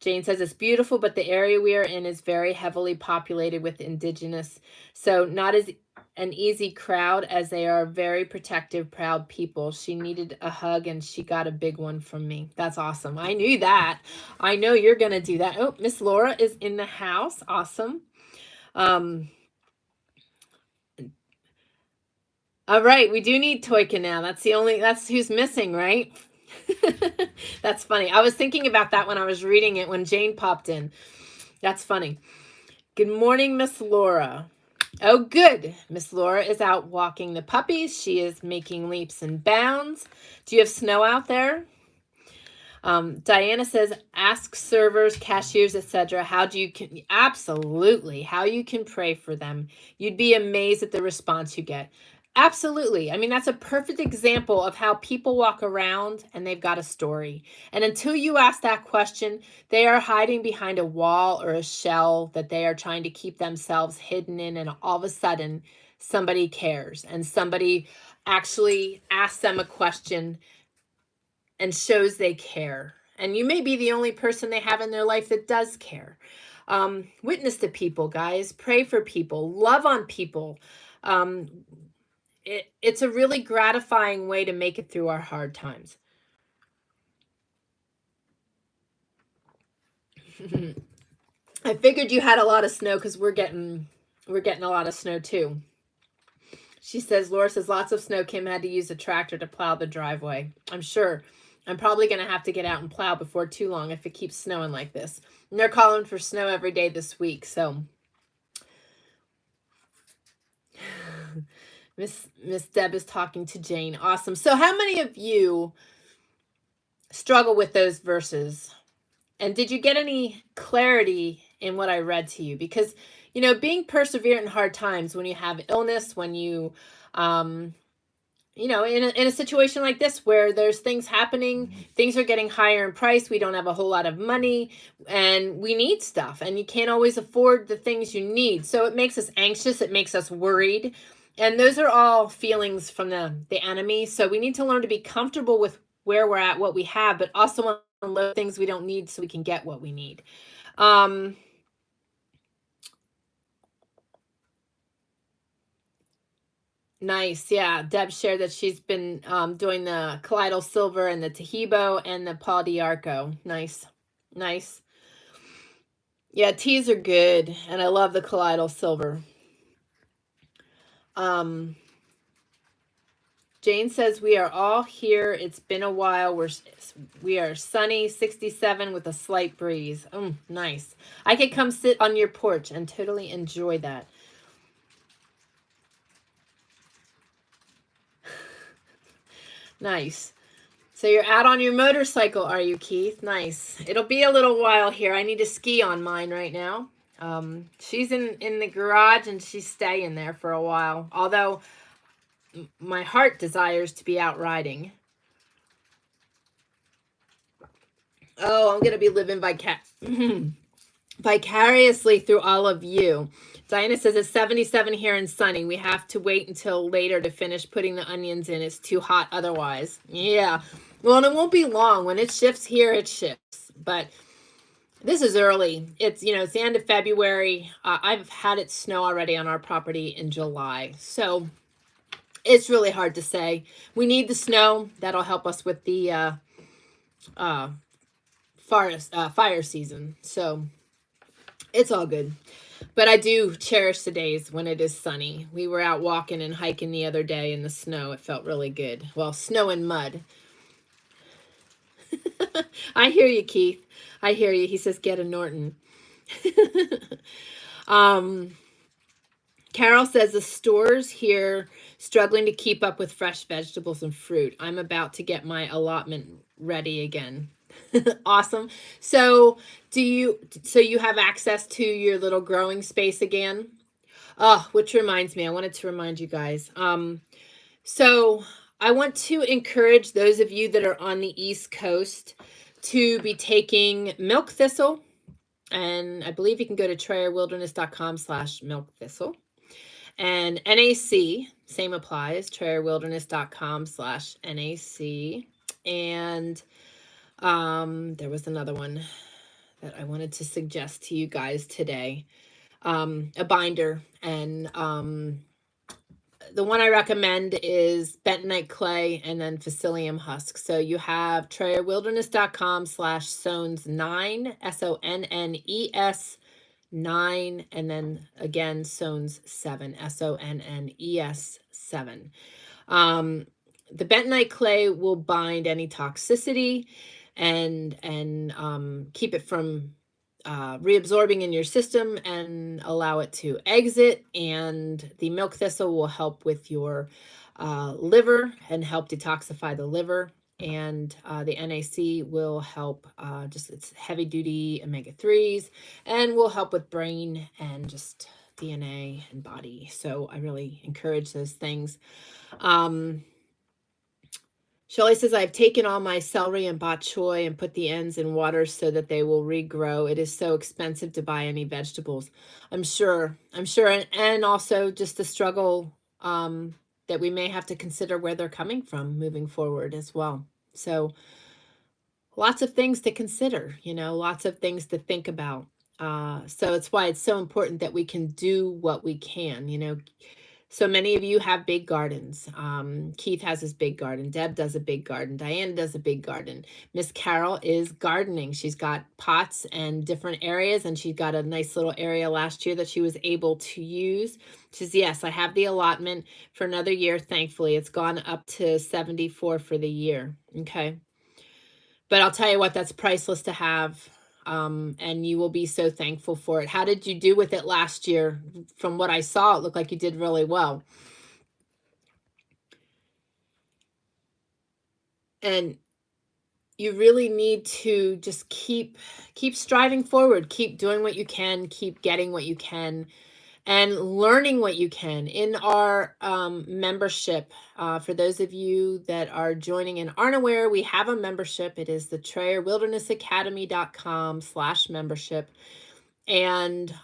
Jane says, it's beautiful, but the area we are in is very heavily populated with indigenous, so not as an easy crowd, as they are very protective, proud people. She needed a hug, and she got a big one from me. That's awesome. I knew that. I know you're going to do that. Oh, Miss Laura is in the house. Awesome. All right, we do need Toyka now. That's who's missing, right? That's funny. I was thinking about that when I was reading it when Jane popped in. That's funny. Good morning, Miss Laura. Oh, good. Miss Laura is out walking the puppies. She is making leaps and bounds. Do you have snow out there? Diana says, ask servers, cashiers, etc. How do you can absolutely how you can pray for them. You'd be amazed at the response you get. Absolutely. I mean, that's a perfect example of how people walk around and they've got a story. And until you ask that question, they are hiding behind a wall or a shell that they are trying to keep themselves hidden in. And all of a sudden, somebody cares and somebody actually asks them a question and shows they care. And you may be the only person they have in their life that does care. Witness to people, guys. Pray for people. Love on people. Um, it's a really gratifying way to make it through our hard times. I figured you had a lot of snow because we're getting a lot of snow too. She says, Laura says, lots of snow. Kim had to use a tractor to plow the driveway. I'm sure. I'm probably going to have to get out and plow before too long if it keeps snowing like this. And they're calling for snow every day this week. So Miss Deb is talking to Jane. Awesome. So how many of you struggle with those verses? And did you get any clarity in what I read to you? Because, you know, being perseverant in hard times, when you have illness, when you, you know, in a situation like this where there's things happening, things are getting higher in price, we don't have a whole lot of money, and we need stuff, and you can't always afford the things you need. So it makes us anxious, it makes us worried, and those are all feelings from the enemy. So we need to learn to be comfortable with where we're at, what we have, but also unload things we don't need so we can get what we need. Nice. Yeah. Deb shared that she's been doing the colloidal silver and the Tahibo and the Paul Diarco. Nice. Nice. Yeah, teas are good. And I love the colloidal silver. Jane says, we are all here. It's been a while. We are sunny, 67 with a slight breeze. Nice. I could come sit on your porch and totally enjoy that. Nice. So you're out on your motorcycle, are you, Keith? Nice. It'll be a little while here. I need to ski on mine right now. She's in the garage and she's staying there for a while. Although my heart desires to be out riding. Oh, I'm going to be living vicariously through all of you. Diana says it's 77 here and sunny. We have to wait until later to finish putting the onions in. It's too hot otherwise. Yeah. Well, and it won't be long. When it shifts here, it shifts. But this is early. It's, you know, it's the end of February. I've had it snow already on our property in July. So it's really hard to say. We need the snow. That'll help us with the fire season. So it's all good. But I do cherish the days when it is sunny. We were out walking and hiking the other day in the snow. It felt really good. Well, snow and mud. I hear you, Keith. I hear you. He says, get a Norton. Carol says, the stores here struggling to keep up with fresh vegetables and fruit. I'm about to get my allotment ready again. Awesome. So you have access to your little growing space again? Oh, which reminds me, I wanted to remind you guys. So I want to encourage those of you that are on the East Coast to be taking milk thistle. And I believe you can go to TrayerWilderness.com/milk thistle. And NAC, same applies, TrayerWilderness.com/NAC. And there was another one that I wanted to suggest to you guys today. A binder. And the one I recommend is bentonite clay and then psyllium husk. So you have TrayerWilderness.com/Sones9, SONNES 9, and then again Sones7, SONNES 7. The bentonite clay will bind any toxicity and keep it from reabsorbing in your system and allow it to exit. And the milk thistle will help with your liver and help detoxify the liver. and the NAC will help, just it's heavy duty omega-3s, and will help with brain and just DNA and body. So I really encourage those things. Shelley says, I've taken all my celery and bok choy and put the ends in water so that they will regrow. It is so expensive to buy any vegetables. I'm sure. And also just the struggle, that we may have to consider where they're coming from moving forward as well. So lots of things to consider, lots of things to think about. So it's why it's so important that we can do what we can. So many of you have big gardens. Keith has his big garden. Deb does a big garden. Diane does a big garden. Miss Carol is gardening. She's got pots and different areas, and she got a nice little area last year that she was able to use. She says, yes, I have the allotment for another year, thankfully. It's gone up to 74 for the year. Okay. But I'll tell you what, that's priceless to have. And you will be so thankful for it. How did you do with it last year? From what I saw, it looked like you did really well. And you really need to just keep striving forward, keep doing what you can, keep getting what you can, and learning what you can. In our membership, for those of you that are joining and aren't aware, we have a membership. It is the TrayerWildernessAcademy.com/membership. And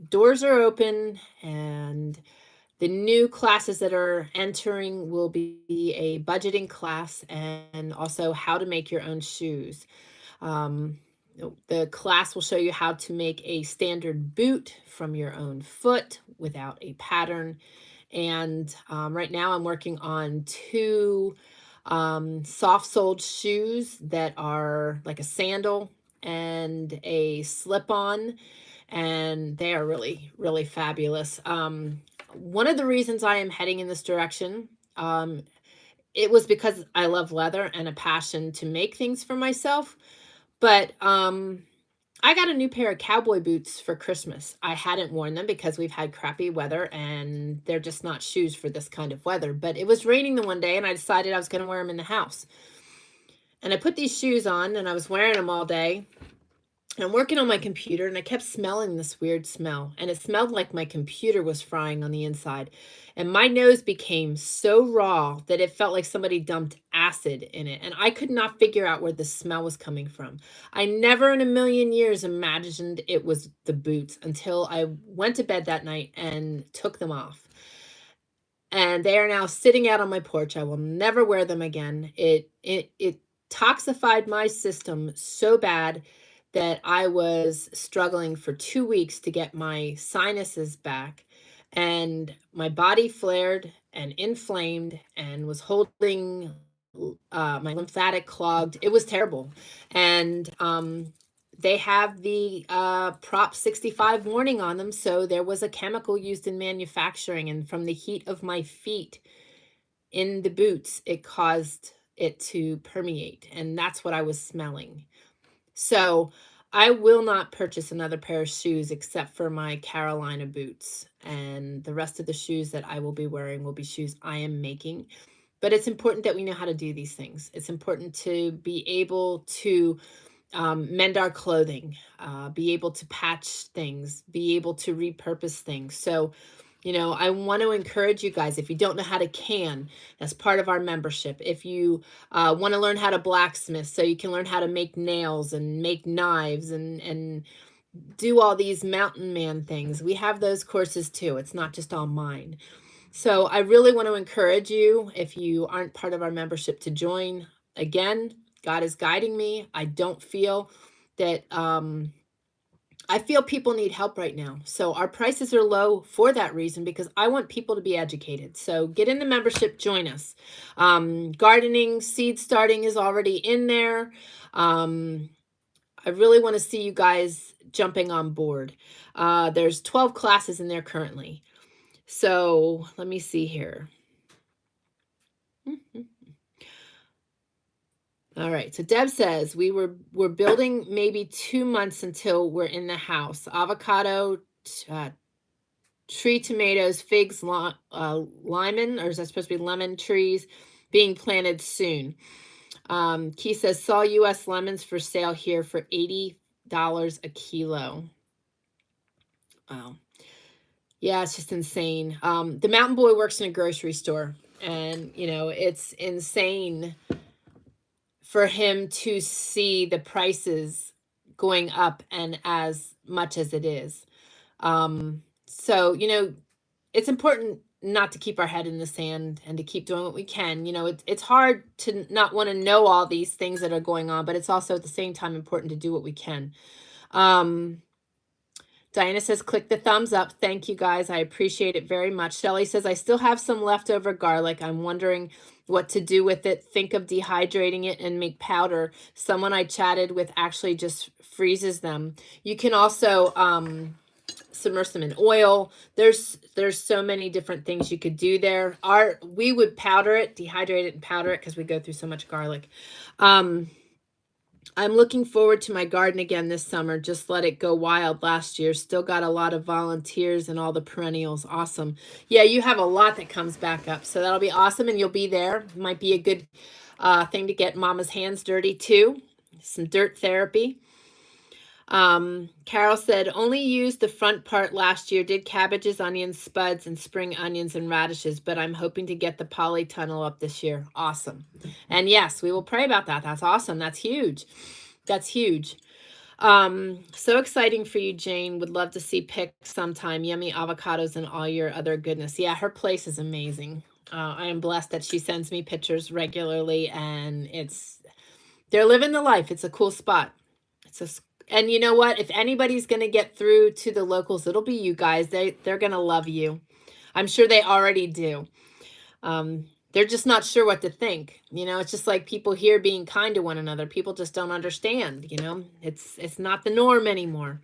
doors are open, and the new classes that are entering will be a budgeting class and also how to make your own shoes. The class will show you how to make a standard boot from your own foot without a pattern. And right now I'm working on 2 soft-soled shoes that are like a sandal and a slip-on, and they are really, really fabulous. One of the reasons I am heading in this direction, it was because I love leather and a passion to make things for myself. But I got a new pair of cowboy boots for Christmas. I hadn't worn them because we've had crappy weather and they're just not shoes for this kind of weather. But it was raining the one day and I decided I was going to wear them in the house. And I put these shoes on and I was wearing them all day. And I'm working on my computer and I kept smelling this weird smell. And it smelled like my computer was frying on the inside. And my nose became so raw that it felt like somebody dumped acid in it. And I could not figure out where the smell was coming from. I never in a million years imagined it was the boots until I went to bed that night and took them off. And they are now sitting out on my porch. I will never wear them again. It toxified my system so bad that I was struggling for 2 weeks to get my sinuses back, and my body flared and inflamed and was holding my lymphatic clogged. It was terrible. And they have the Prop 65 warning on them. So there was a chemical used in manufacturing, and from the heat of my feet in the boots, it caused it to permeate. And that's what I was smelling. So I will not purchase another pair of shoes except for my Carolina boots. And the rest of the shoes that I will be wearing will be shoes I am making. But it's important that we know how to do these things. It's important to be able to mend our clothing, be able to patch things, be able to repurpose things. So, I want to encourage you guys, if you don't know how to can, that's part of our membership. If you want to learn how to blacksmith so you can learn how to make nails and make knives and do all these mountain man things, we have those courses too. It's not just all mine. So I really want to encourage you, if you aren't part of our membership, to join. Again, God is guiding me. I don't feel that I feel people need help right now. So our prices are low for that reason, because I want people to be educated. So get in the membership, join us. Gardening, seed starting is already in there. I really want to see you guys jumping on board. There's 12 classes in there currently. So let me see here. All right. So Deb says we're building maybe 2 months until we're in the house. Avocado, tree tomatoes, figs, lemon, or is that supposed to be lemon trees being planted soon? Keith says, saw U.S. lemons for sale here for $80 a kilo. Wow. Yeah, it's just insane. The Mountain Boy works in a grocery store, and, you know, it's insane for him to see the prices going up and as much as it is. So, you know, it's important not to keep our head in the sand and to keep doing what we can. You know, it's hard to not want to know all these things that are going on, but it's also at the same time important to do what we can. Diana says, click the thumbs up. Thank you, guys. I appreciate it very much. Shelly says, I still have some leftover garlic. I'm wondering what to do with it. Think of dehydrating it and make powder. Someone I chatted with actually just freezes them. You can also submerge them in oil. There's so many different things you could do there. We would powder it, dehydrate it and powder it because we go through so much garlic. I'm looking forward to my garden again this summer. Just let it go wild last year. Still got a lot of volunteers and all the perennials. Awesome. Yeah, you have a lot that comes back up. So that'll be awesome. And you'll be there. Might be a good thing to get Mama's hands dirty too. Some dirt therapy. Carol said, only used the front part last year. Did cabbages, onions, spuds, and spring onions and radishes, but I'm hoping to get the polytunnel up this year. Awesome. And yes, we will pray about that. That's awesome. That's huge. That's huge. So exciting for you, Jane. Would love to see pics sometime. Yummy avocados and all your other goodness. Yeah, her place is amazing. I am blessed that she sends me pictures regularly, and they're living the life. It's a cool spot. And you know what? If anybody's going to get through to the locals, it'll be you guys. They're going to love you. I'm sure they already do. They're just not sure what to think. You know, it's just like people here being kind to one another. People just don't understand, you know. It's not the norm anymore.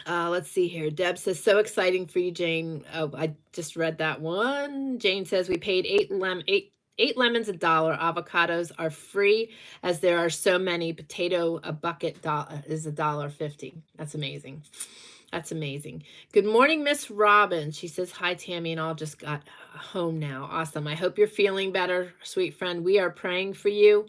Let's see here. Deb says, so exciting for you, Jane. Oh, I just read that one. Jane says, we paid eight lemons $1. Avocados are free as there are so many. Potato, a bucket is $1.50. That's amazing. That's amazing. Good morning, Miss Robin. She says, hi, Tammy, and all just got home now. Awesome. I hope you're feeling better, sweet friend. We are praying for you.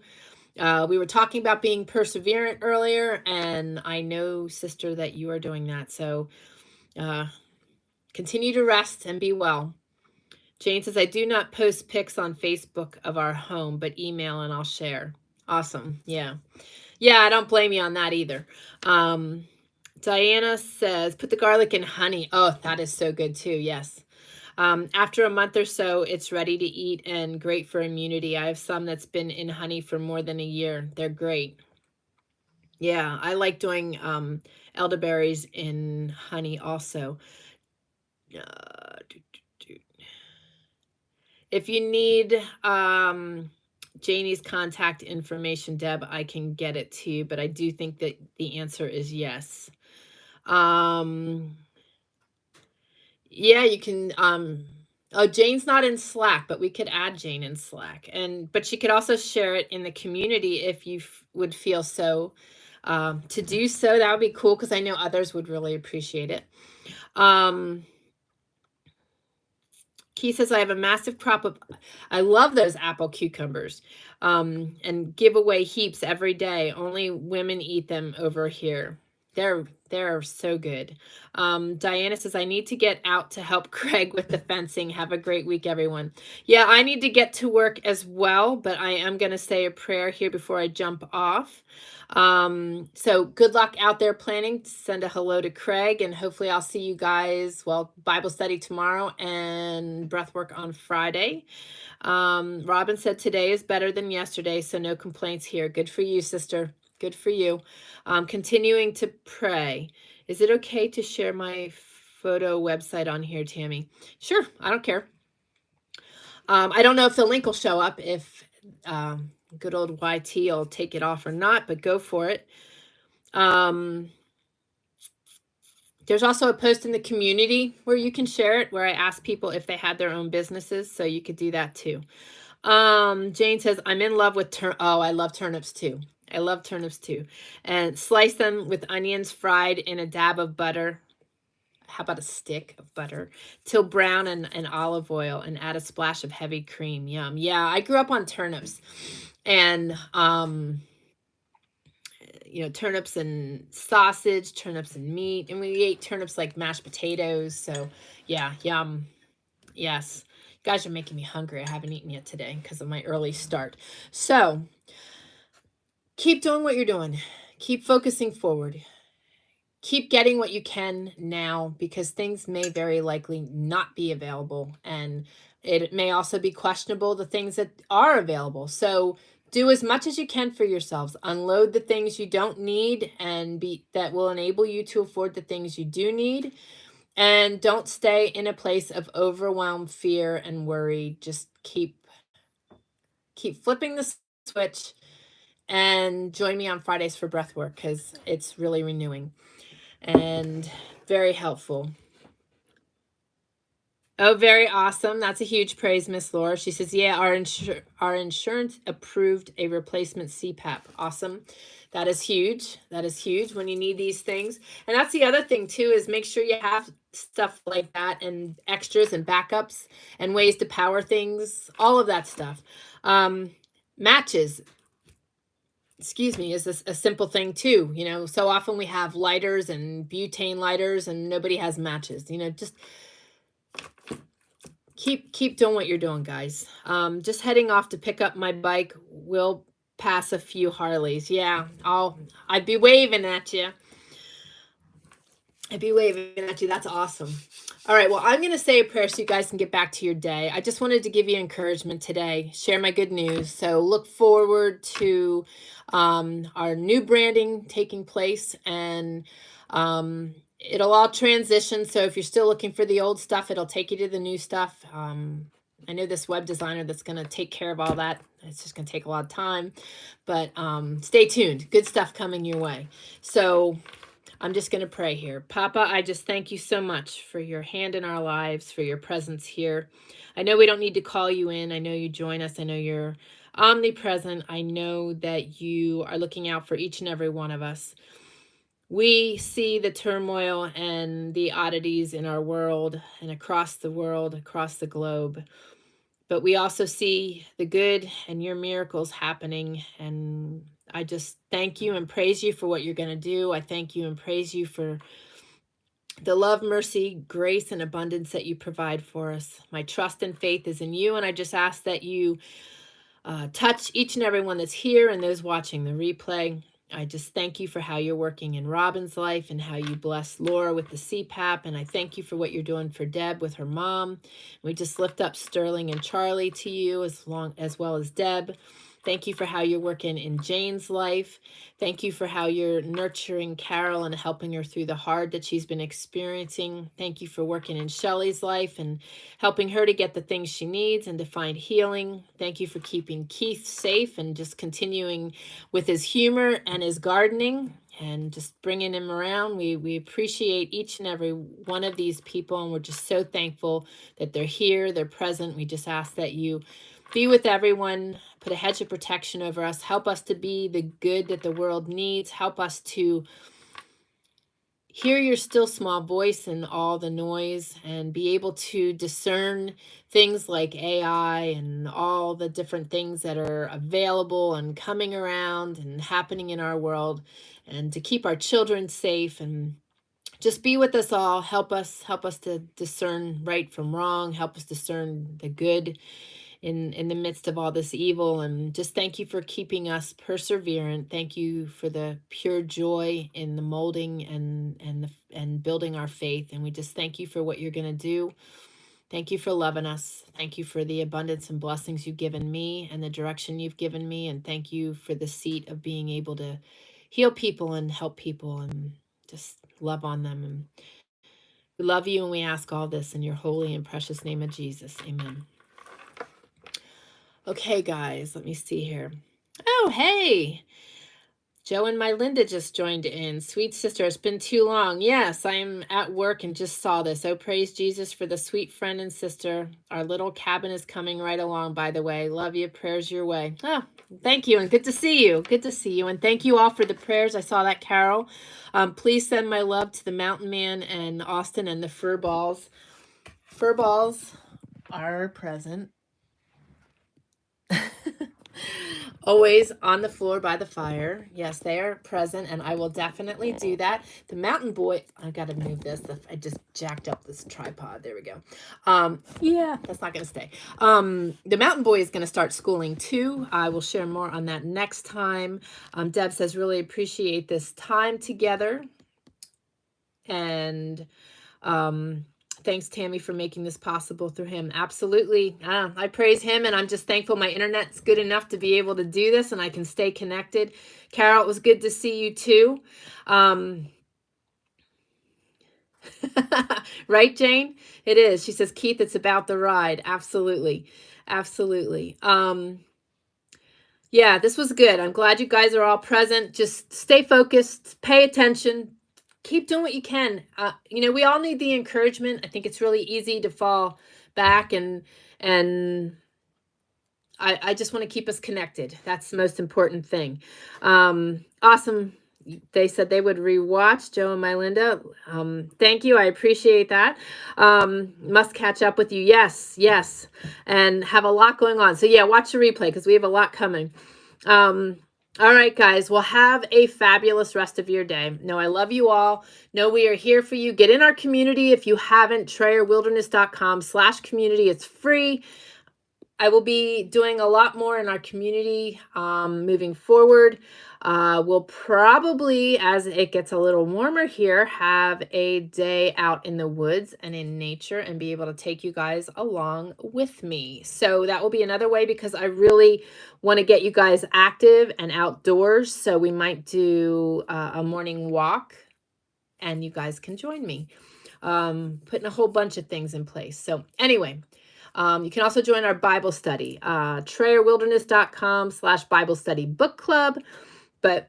We were talking about being perseverant earlier, and I know, sister, that you are doing that. So continue to rest and be well. Jane says, I do not post pics on Facebook of our home, but email and I'll share. Awesome. Yeah. Yeah, I don't blame you on that either. Diana says, put the garlic in honey. Oh, that is so good too. Yes. After a month or so, it's ready to eat and great for immunity. I have some that's been in honey for more than a year. They're great. Yeah, I like doing elderberries in honey also. If you need Janie's contact information, Deb, I can get it to you, but I do think that the answer is yes. Yeah, you can. Oh, Jane's not in Slack, but we could add Jane in Slack, but she could also share it in the community if you would feel so to do so. That would be cool because I know others would really appreciate it. Keith says, I have a massive crop of, I love those apple cucumbers, and give away heaps every day. Only women eat them over here. They're so good. Diana says, I need to get out to help Craig with the fencing. Have a great week, everyone. Yeah, I need to get to work as well, but I am going to say a prayer here before I jump off. So good luck out there planning. Send a hello to Craig, and hopefully I'll see you guys, well, Bible study tomorrow and breath work on Friday. Robin said today is better than yesterday, so no complaints here. Good for you, sister. Good for you. Continuing to pray. Is it okay to share my photo website on here, Tammy? Sure, I don't care. I don't know if the link will show up, if good old YT will take it off or not, but go for it. There's also a post in the community where you can share it, where I ask people if they had their own businesses, so you could do that too. Jane says, I'm in love with oh, I love turnips too. I love turnips too. And slice them with onions fried in a dab of butter. how about a stick of butter, till brown and olive oil, and add a splash of heavy cream. Yum. Yeah, I grew up on turnips, and turnips and sausage, turnips and meat, and we ate turnips like mashed potatoes. So yeah, yum. Yes. You guys are making me hungry. I haven't eaten yet today because of my early start. So keep doing what you're doing. Keep focusing forward. Keep getting what you can now, because things may very likely not be available, and it may also be questionable the things that are available. So do as much as you can for yourselves. Unload the things you don't need, and be that will enable you to afford the things you do need. And don't stay in a place of overwhelm, fear, and worry. Just keep flipping the switch, and join me on Fridays for breath work, because it's really renewing and very helpful. Oh, very awesome. That's a huge praise, Miss Laura. She says, yeah, our insurance approved a replacement CPAP. Awesome. That is huge. That is huge when you need these things. And that's the other thing too, is make sure you have stuff like that, and extras and backups, and ways to power things, all of that stuff. Matches, excuse me, is a simple thing too. So often we have lighters and butane lighters, and nobody has matches. Just keep doing what you're doing, guys. Just heading off to pick up my bike. We'll pass a few Harleys. Yeah, I'd be waving at you. That's awesome. All right, well, I'm going to say a prayer so you guys can get back to your day. I just wanted to give you encouragement today, share my good news. So look forward to our new branding taking place, and it'll all transition. So if you're still looking for the old stuff, it'll take you to the new stuff. I know this web designer that's going to take care of all that. It's just going to take a lot of time, but stay tuned. Good stuff coming your way. So I'm just going to pray here. Papa, I just thank you so much for your hand in our lives, for your presence here. I know we don't need to call you in. I know you join us. I know you're omnipresent. I know that you are looking out for each and every one of us. We see the turmoil and the oddities in our world and across the world, across the globe. But we also see the good and your miracles happening. And I just thank you and praise you for what you're going to do. I thank you and praise you for the love, mercy, grace, and abundance that you provide for us. My trust and faith is in you. And I just ask that you touch each and every one that's here and those watching the replay. I just thank you for how you're working in Robin's life, and how you bless Laura with the CPAP. And I thank you for what you're doing for Deb with her mom. We just lift up Sterling and Charlie to you, as well as Deb. Thank you for how you're working in Jane's life. Thank you for how you're nurturing Carol and helping her through the hard that she's been experiencing. Thank you for working in Shelley's life and helping her to get the things she needs and to find healing. Thank you for keeping Keith safe and just continuing with his humor and his gardening and just bringing him around. We appreciate each and every one of these people, and we're just so thankful that they're here, they're present. We just ask that you be with everyone, put a hedge of protection over us, help us to be the good that the world needs, help us to hear your still small voice in all the noise, and be able to discern things like AI and all the different things that are available and coming around and happening in our world, and to keep our children safe, and just be with us all. Help us to discern right from wrong, help us discern the good in the midst of all this evil. And just thank you for keeping us perseverant. Thank you for the pure joy in the molding and building our faith. And we just thank you for what you're going to do. Thank you for loving us. Thank you for the abundance and blessings you've given me and the direction you've given me. And thank you for the seat of being able to heal people and help people and just love on them. And we love you, and we ask all this in your holy and precious name of Jesus. Amen. Okay, guys, let me see here. Oh, hey. Joe and my Linda just joined in. Sweet sister, it's been too long. Yes, I am at work and just saw this. Oh, praise Jesus for the sweet friend and sister. Our little cabin is coming right along, by the way. Love you. Prayers your way. Oh, thank you. And good to see you. Good to see you. And thank you all for the prayers. I saw that, Carol. Please send my love to the Mountain Man and Austin and the fur balls. Fur balls are present. Always on the floor by the fire. Yes, they are present, and I will definitely do that. The mountain boy, I got to move this. I just jacked up this tripod. There we go. Yeah, that's not going to stay. The mountain boy is going to start schooling too. I will share more on that next time. Deb says, really appreciate this time together. And thanks, Tammy, for making this possible through him. Absolutely. I praise him, and I'm just thankful my internet's good enough to be able to do this, and I can stay connected. Carol, it was good to see you too. Right, Jane? It is. She says, Keith, it's about the ride. Absolutely. Absolutely. Yeah, this was good. I'm glad you guys are all present. Just stay focused, pay attention, keep doing what you can. We all need the encouragement. I think it's really easy to fall back, and I just want to keep us connected. That's the most important thing. Awesome. They said they would rewatch Joe and my Linda. Thank you. I appreciate that. Must catch up with you. Yes. And have a lot going on. So yeah, watch the replay because we have a lot coming. All right, guys. Well, have a fabulous rest of your day. No, I love you all. No, we are here for you. Get in our community. If you haven't, TrayerWilderness.com/community. It's free. I will be doing a lot more in our community moving forward. We'll probably, as it gets a little warmer here, have a day out in the woods and in nature and be able to take you guys along with me. So that will be another way, because I really want to get you guys active and outdoors. So we might do a morning walk, and you guys can join me. Putting a whole bunch of things in place. So anyway, you can also join our Bible study, TrayerWilderness.com/Bible study book club. But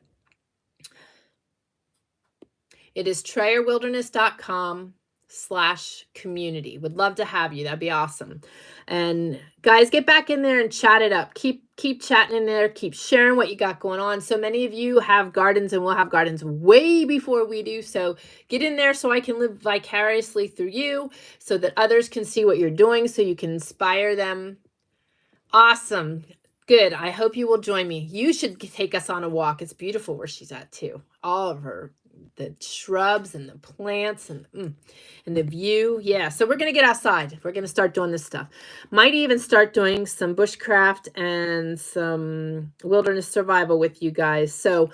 it is TrayerWilderness.com/community. Would love to have you. That'd be awesome. And guys, get back in there and chat it up. Keep chatting in there. Keep sharing what you got going on. So many of you have gardens, and we'll have gardens way before we do. So get in there so I can live vicariously through you, so that others can see what you're doing, so you can inspire them. Awesome. Good. I hope you will join me. You should take us on a walk. It's beautiful where she's at too. All of the shrubs and the plants and the view. Yeah. So we're going to get outside. We're going to start doing this stuff. Might even start doing some bushcraft and some wilderness survival with you guys. So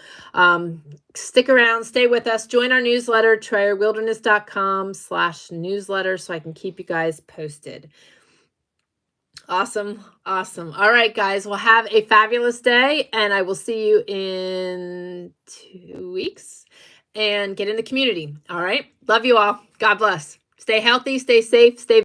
stick around, stay with us, join our newsletter, TrayerWilderness.com/newsletter, so I can keep you guys posted. Awesome. All right, guys. Well, have a fabulous day, and I will see you in 2 weeks. And get in the community. All right. Love you all. God bless. Stay healthy, stay safe, stay